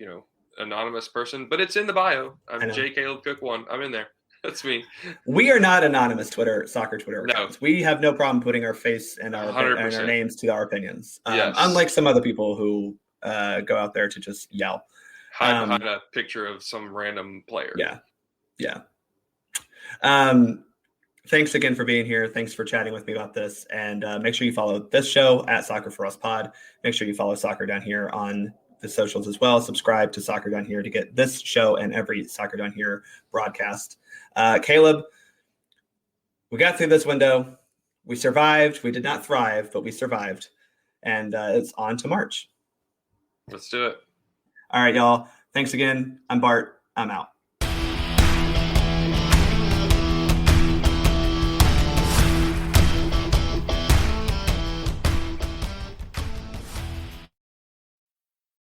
anonymous person, but it's in the bio. I'm J. Caleb Cook 1. I'm in there. That's me. We are not anonymous soccer Twitter accounts. We have no problem putting our face and our names to our opinions. Yes. Unlike some other people who go out there to just yell. Hide behind a picture of some random player. Yeah. Thanks again for being here. Thanks for chatting with me about this. And make sure you follow this show at Soccer for Us Pod. Make sure you follow Soccer Down Here on the socials as well. Subscribe to Soccer Down Here to get this show and every Soccer Down Here broadcast. Caleb, we got through this window. We survived. We did not thrive, but we survived. And it's on to March. Let's do it. All right, y'all. Thanks again. I'm Bart. I'm out.